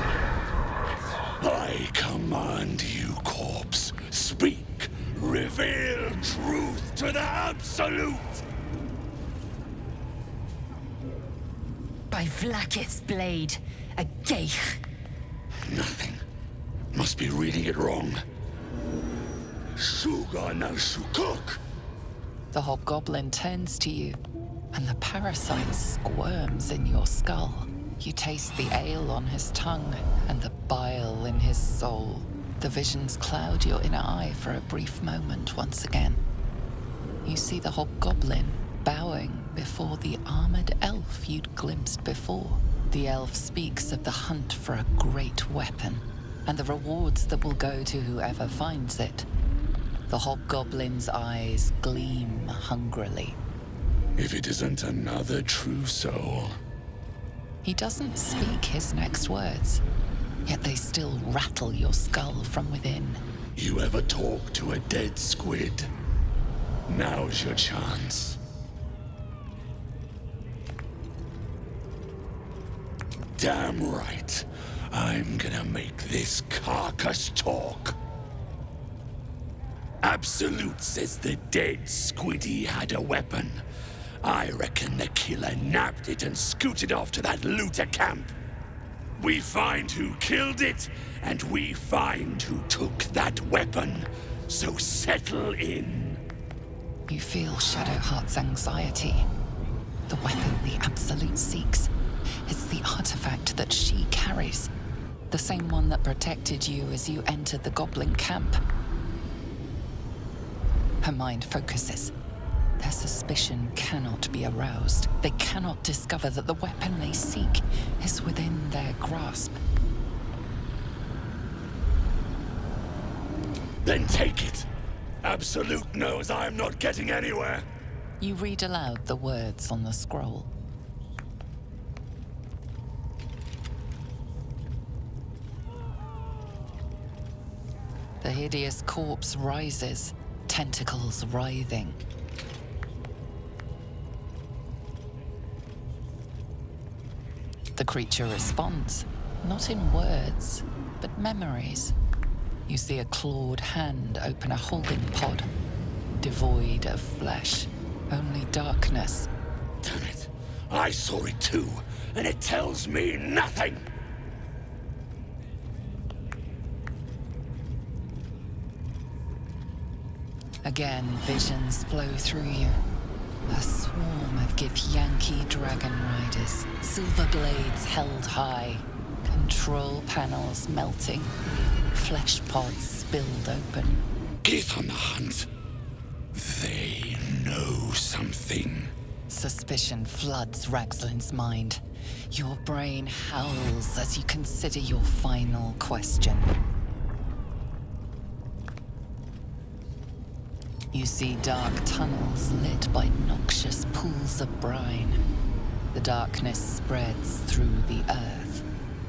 I: I command you, corpse. Speak. Reveal truth to the Absolute!
B: By Vlaakith's blade, a geich.
I: Nothing. Must be reading it wrong. Sugan al Sukok!
E: The hobgoblin turns to you, and the parasite squirms in your skull. You taste the ale on his tongue and the bile in his soul. The visions cloud your inner eye for a brief moment once again. You see the hobgoblin bowing before the armored elf you'd glimpsed before. The elf speaks of the hunt for a great weapon, and the rewards that will go to whoever finds it. The hobgoblin's eyes gleam hungrily.
A: If it isn't another true soul.
E: He doesn't speak his next words, yet they still rattle your skull from within.
A: You ever talk to a dead squid? Now's your chance. Damn right. I'm gonna make this carcass talk. Absolute says the dead squiddy had a weapon. I reckon the killer nabbed it and scooted off to that looter camp. We find who killed it, and we find who took that weapon. So settle in.
E: You feel Shadowheart's anxiety. The weapon the Absolute seeks. It's the artifact that she carries. The same one that protected you as you entered the Goblin camp. Her mind focuses. Their suspicion cannot be aroused. They cannot discover that the weapon they seek is within their grasp.
A: Then take it. Absolute knows I'm not getting anywhere.
E: You read aloud the words on the scroll. The hideous corpse rises, tentacles writhing. The creature responds, not in words, but memories. You see a clawed hand open a holding pod, devoid of flesh, only darkness.
A: Damn it. I saw it too, and it tells me nothing.
E: Again, visions flow through you. A swarm of Githyanki dragon riders, silver blades held high, control panels melting, flesh pods spilled open.
A: Get on the hunt. They know something.
E: Suspicion floods Raxlin's mind. Your brain howls as you consider your final question. You see dark tunnels lit by noxious pools of brine. The darkness spreads through the earth.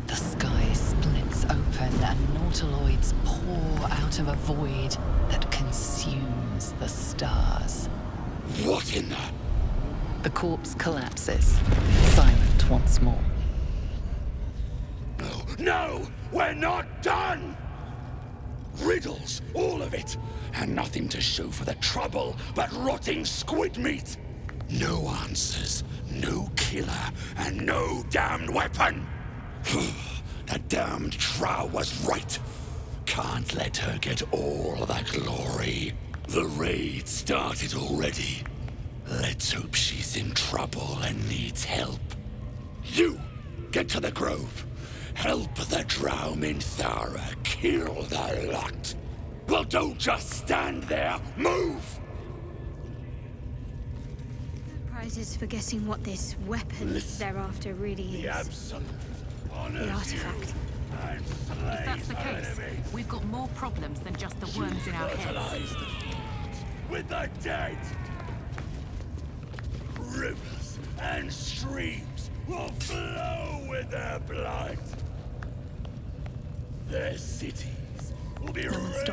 E: The sky splits open and nautiloids pour out of a void that consumes the stars.
A: What in the...
E: The corpse collapses, silent once more.
A: No! We're not done! Riddles, all of it, and nothing to show for the trouble but rotting squid meat. No answers, no killer, and no damned weapon. That damned Trow was right. Can't let her get all the glory. The raid started already. Let's hope she's in trouble and needs help. You, get to the grove. Help the Drow Minthara kill the lot. Well, don't just stand there. Move!
H: Prizes for guessing what this weapon they're after really is. The artifact.
N: If that's the case, we've got more problems than just the worms in our heads.
A: With the dead! Rivers and streams will flow with their blood. Their cities will be razed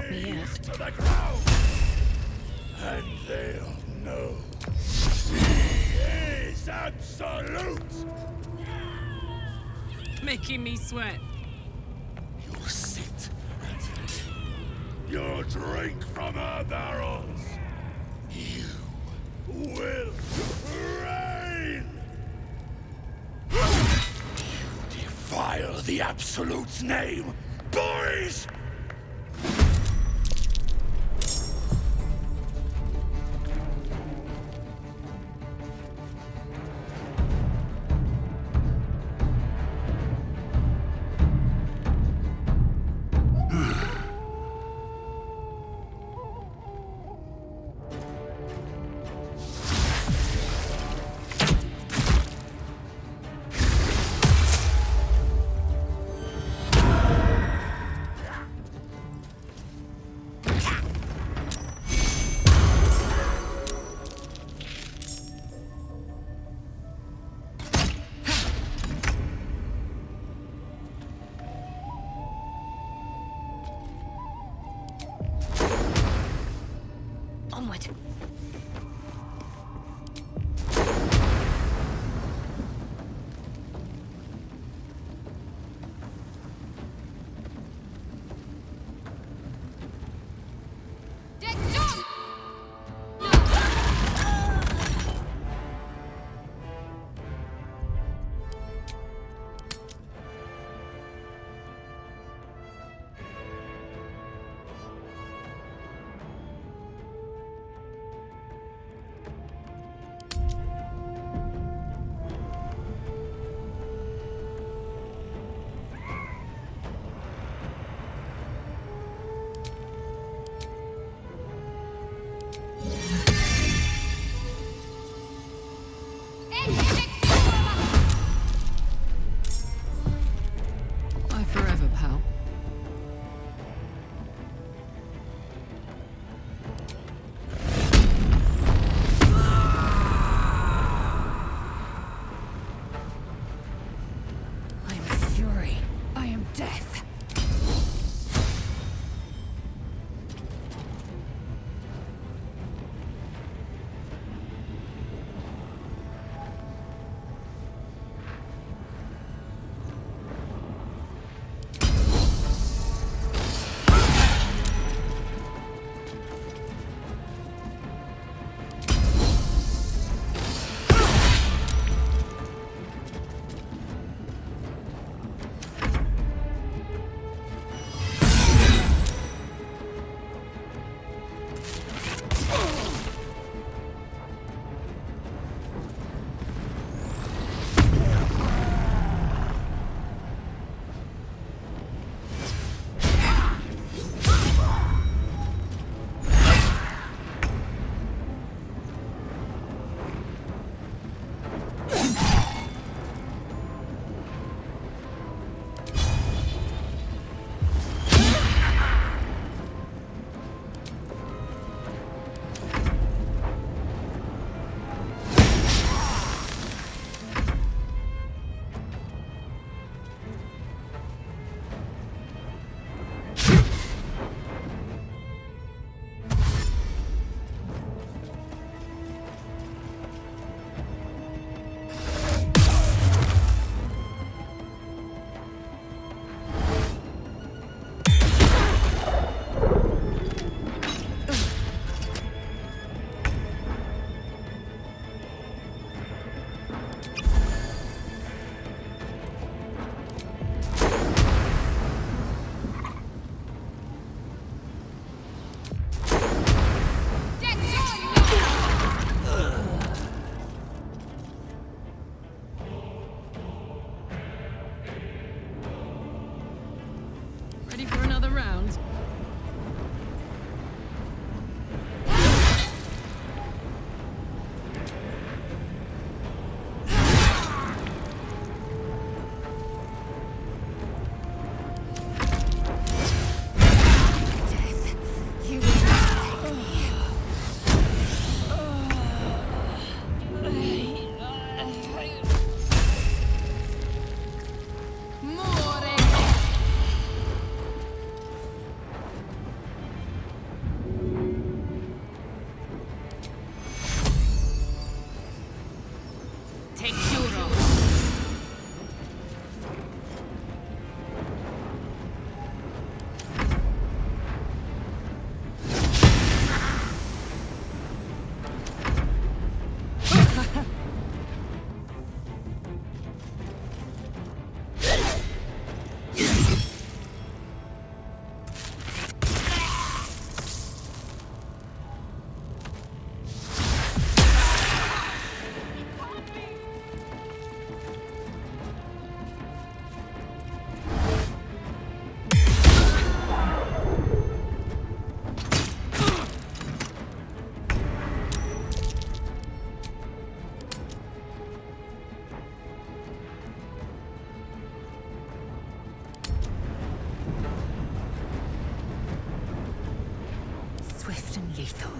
A: to the ground. And they'll know he is absolute.
N: Making me sweat.
A: You'll sit and you'll drink from her barrels. You will reign. You defile the Absolute's name, boys!
U: Onward.
Q: Bye forever, pal.
U: I am fury. I am death.
Q: Ready for another round?
U: Swift and lethal.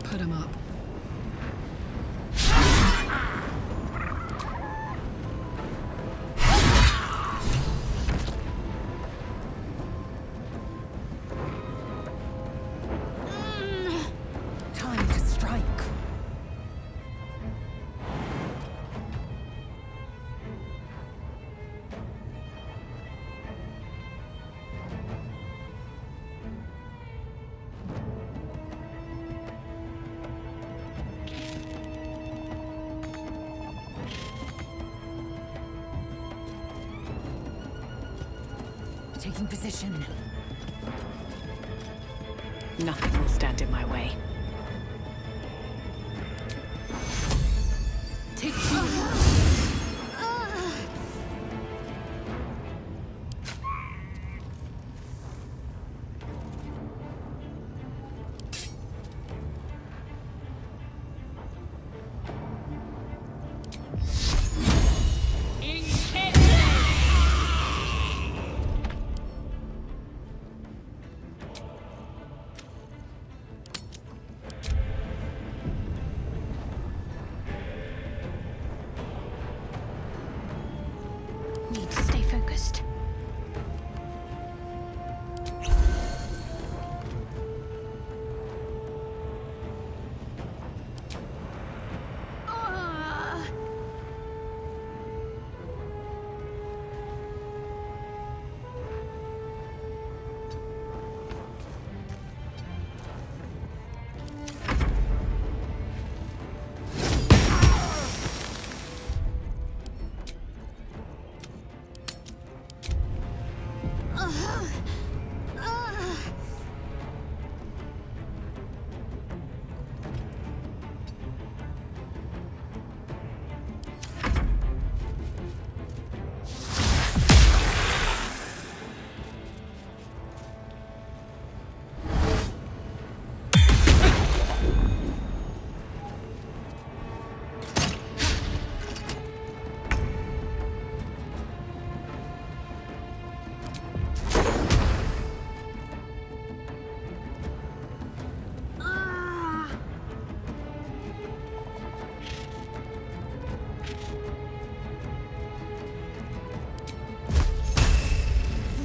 Q: Put him up.
N: Taking position.
Q: Nothing will stand in my way.
N: Take
H: Need to stay focused.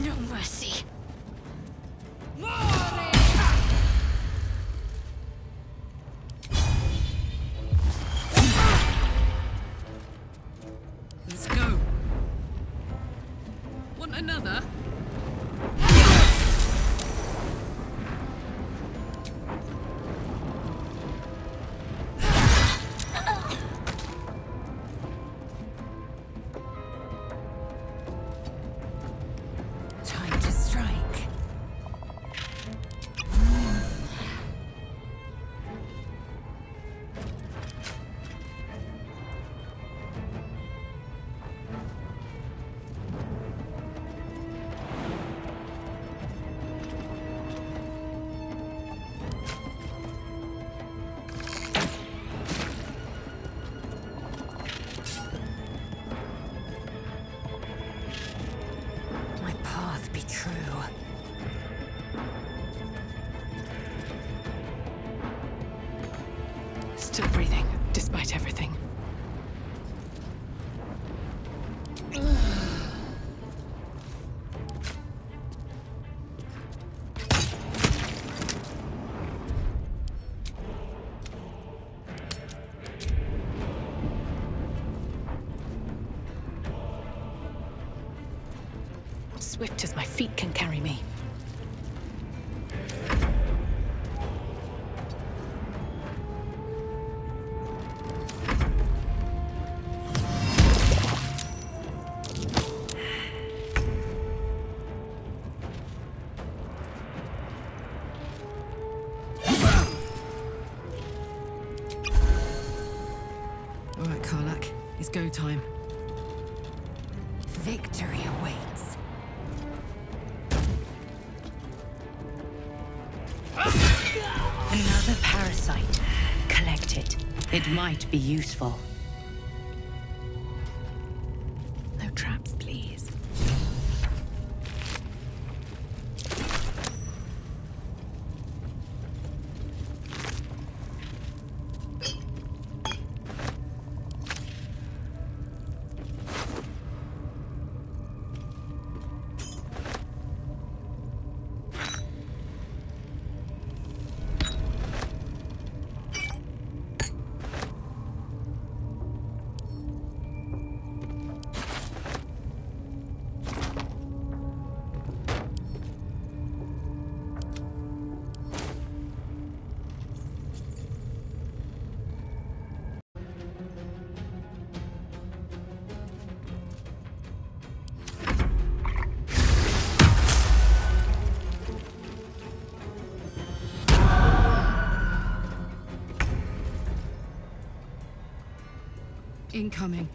H: No mercy.
N: Let's go. Want another? Time to strike. My path be true.
Q: Still breathing, despite everything. Swift as my feet can carry me.
N: All right, Karlak. It's go time. Victory awaits.
U: Another parasite. Collect it. It might be useful.
N: No traps, please. Incoming.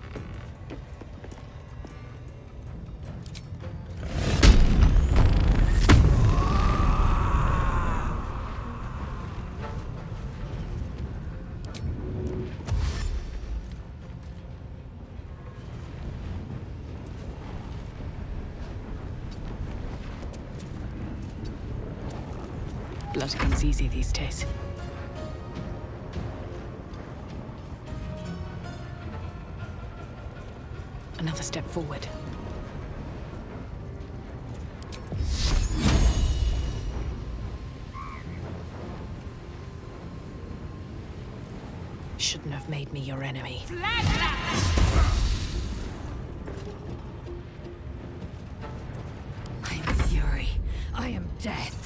R: Blood comes easy these days. Another step forward. Shouldn't have made me your enemy.
B: I am fury. I am death.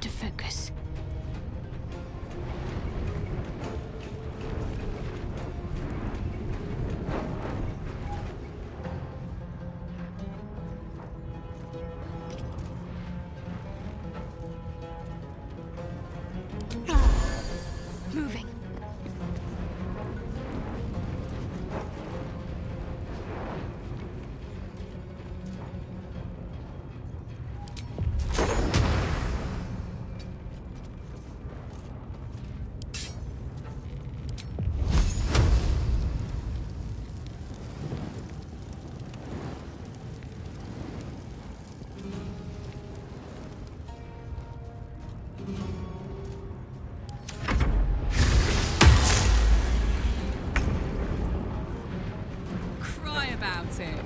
C: To focus. Moving.
N: Cry about it.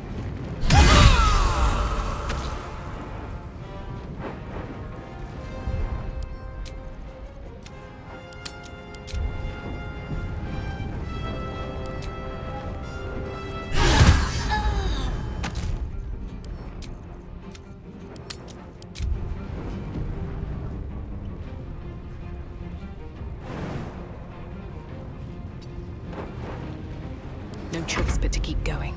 R: No choice but to keep going.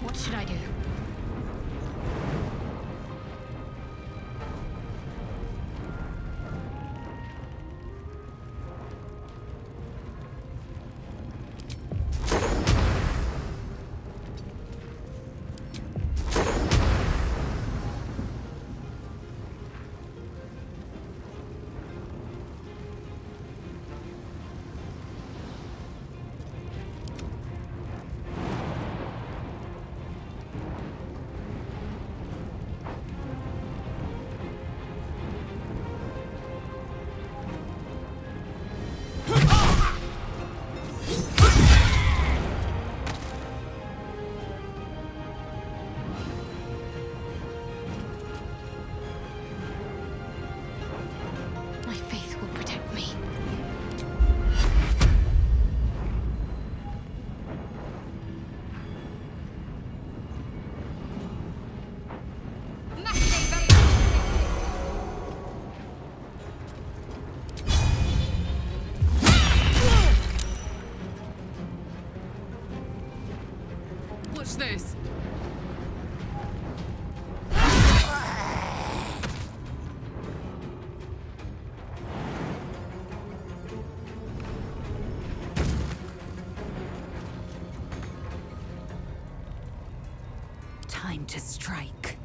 H: What should I do? My faith will protect me.
N: What's this?
B: Time to strike.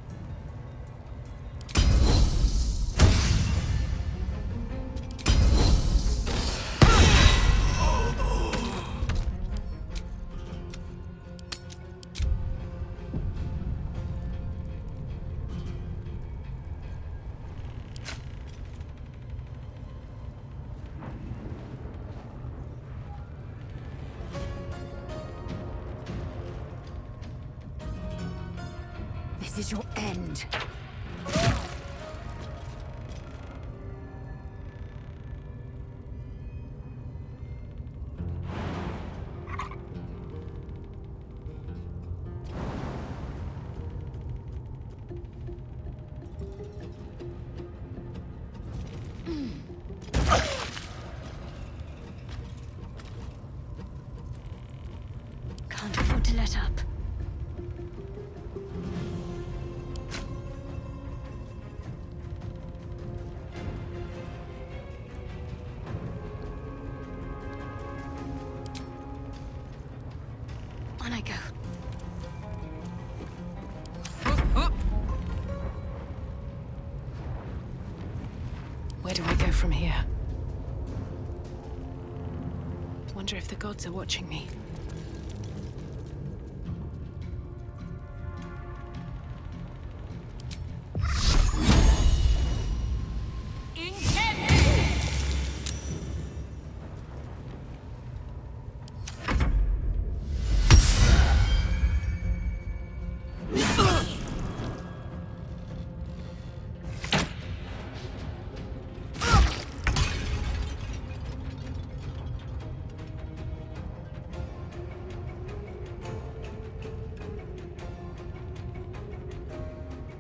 B: This is your end. Can't afford to let up. On I go.
Q: Where do I go from here? Wonder if the gods are watching me.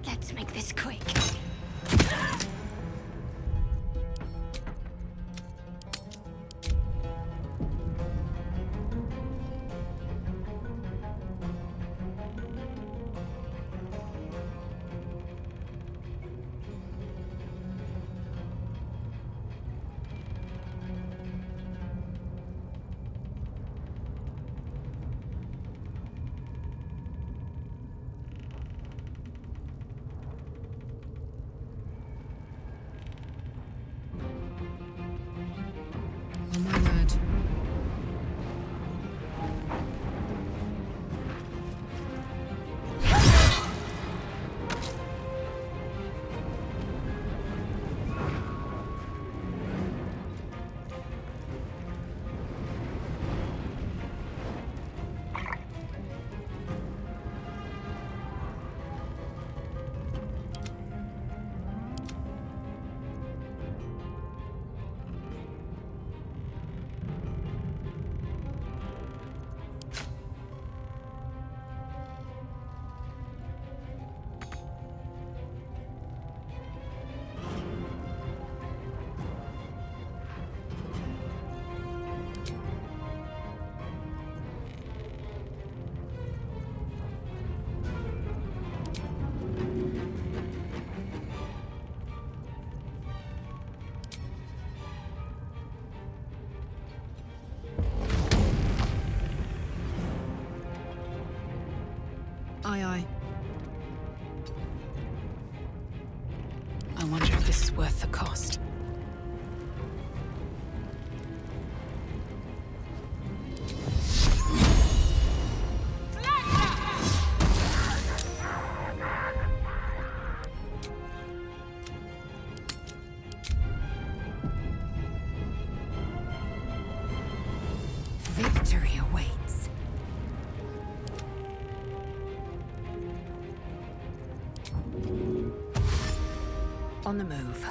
H: Let's make this quick.
R: Aye, aye. I wonder if this is worth the cost.
B: Victory awaits.
R: On the move.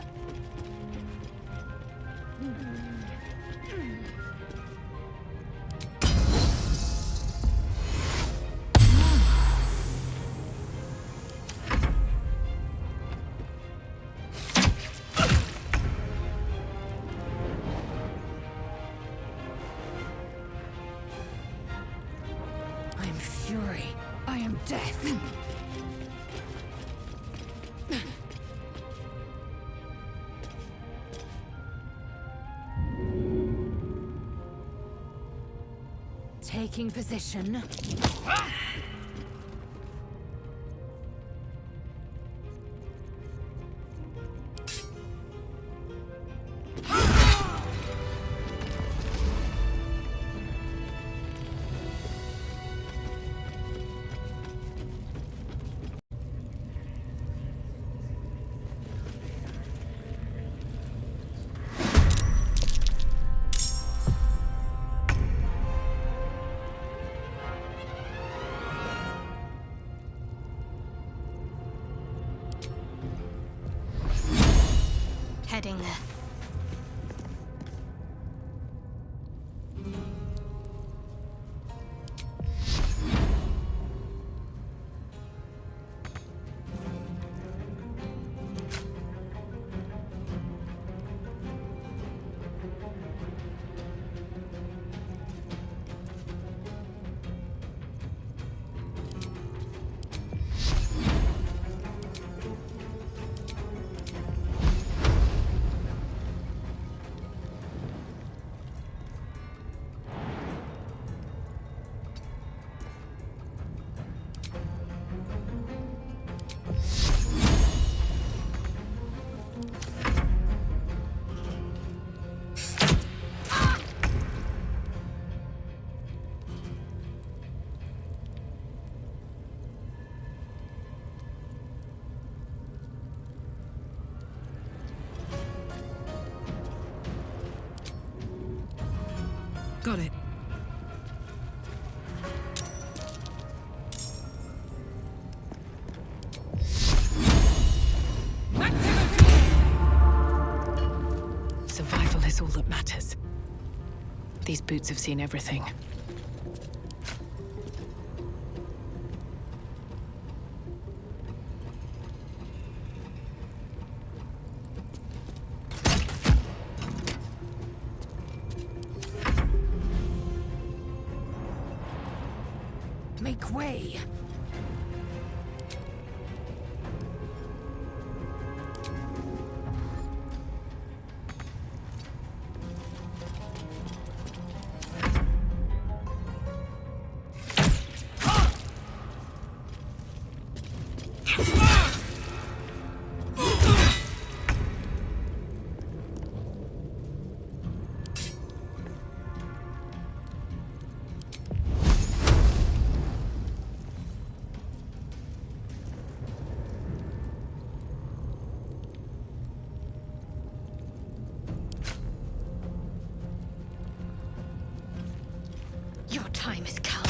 B: I am fury. I am death. Taking position.
H: Heading there.
R: Got it. Survival is all that matters. These boots have seen everything.
B: Make way.
H: Your time has come.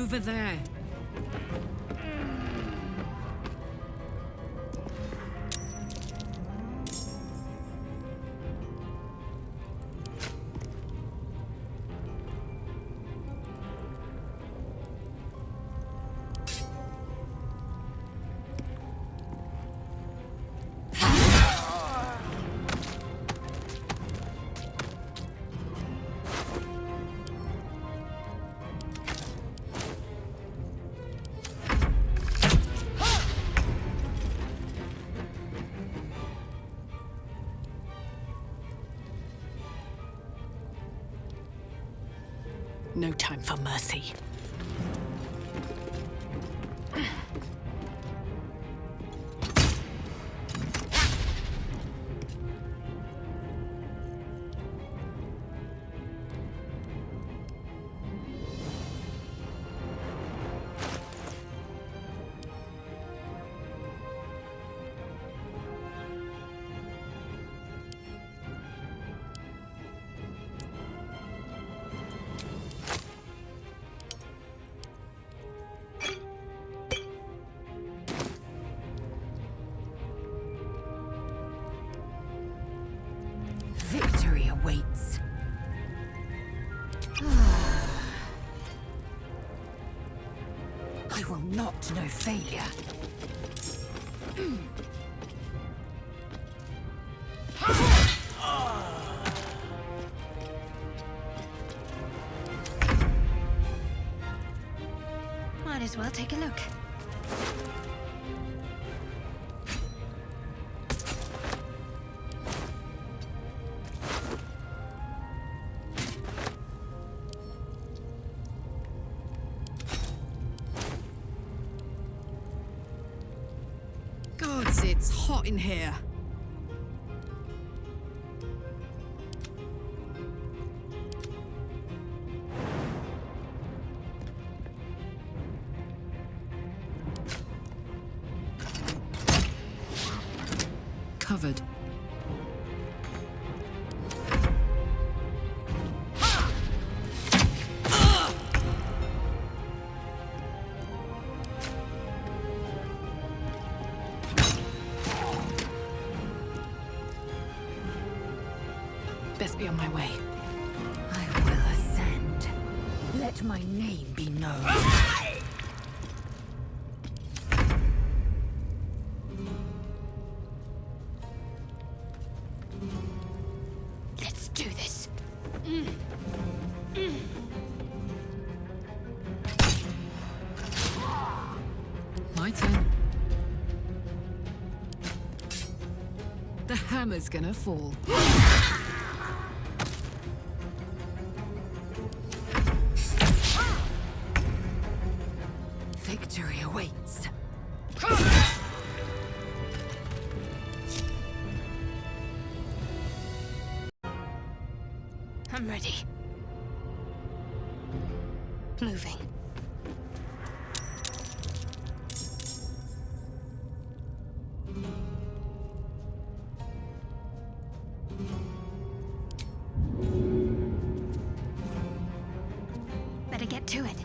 N: Over there.
R: No time for mercy.
U: Victory awaits. I will not know failure.
H: Might as well take a look.
N: Gods, it's hot in here. Covered.
R: Best be on my way.
U: I will ascend. Let my name be known.
H: Let's do this.
N: My turn. The hammer's gonna fall.
U: Victory awaits.
H: I'm ready. Moving. Better get to it.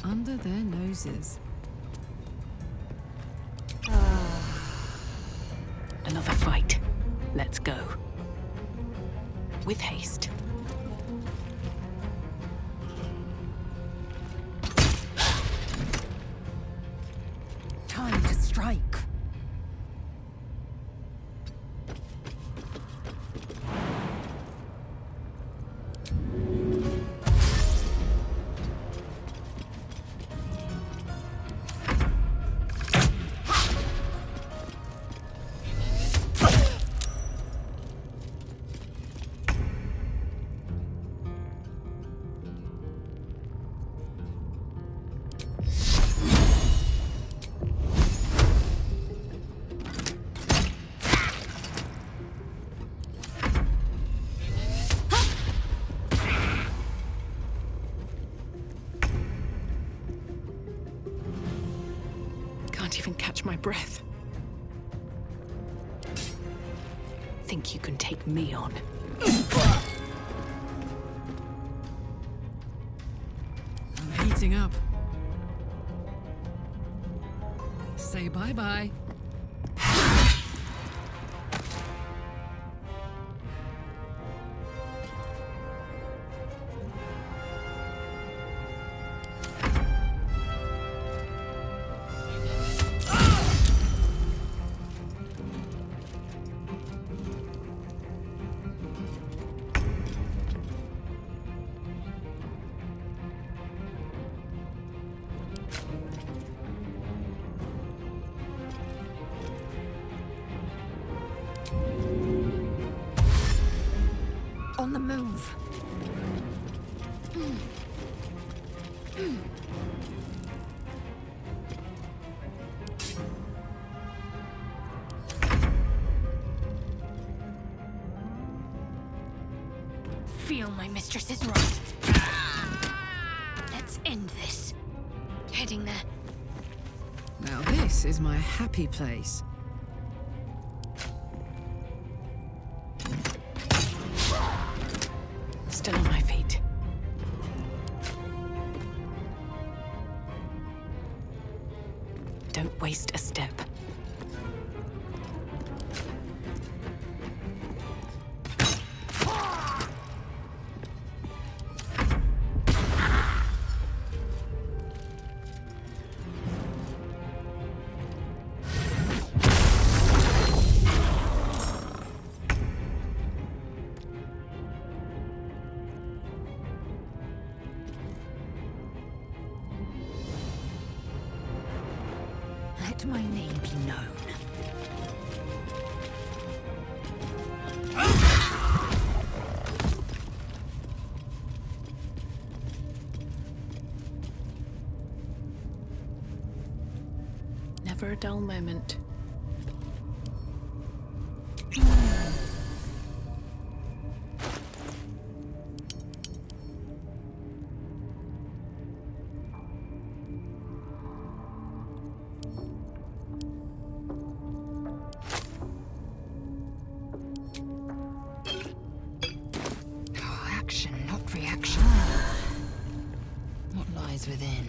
N: Under their noses.
R: Another fight. Let's go. With haste.
U: Time to strike.
Q: can't even catch my breath. Think you can take me on?
D: I'm heating up. Say bye-bye.
Q: On the move.
U: Feel my mistress is right. Let's end this. Heading there.
D: Now this is my happy place.
Q: Still on my feet. Don't waste a step.
U: Let my name be known.
Q: Never a dull moment.
E: Action, not reaction. What lies within?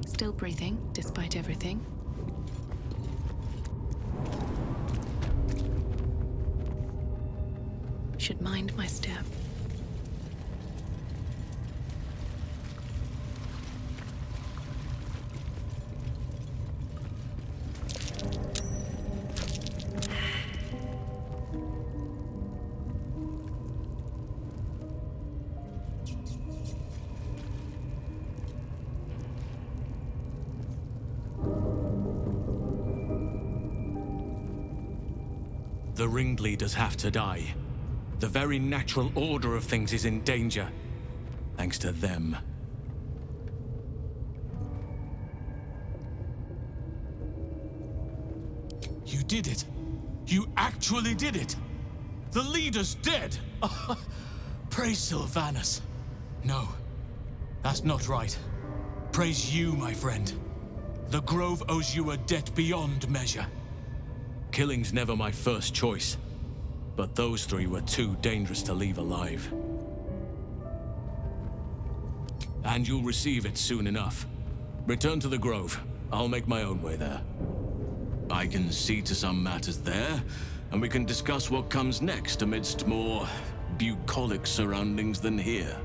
Q: Still breathing, despite everything. Should mind my step.
F: The ringleaders have to die. The very natural order of things is in danger, thanks to them.
A: You did it. You actually did it. The leader's dead. Praise Sylvanus. No, that's not right. Praise you, my friend. The Grove owes you a debt beyond measure.
F: Killing's never my first choice, but those three were too dangerous to leave alive. And you'll receive it soon enough. Return to the Grove. I'll make my own way there. I can see to some matters there, and we can discuss what comes next amidst more bucolic surroundings than here.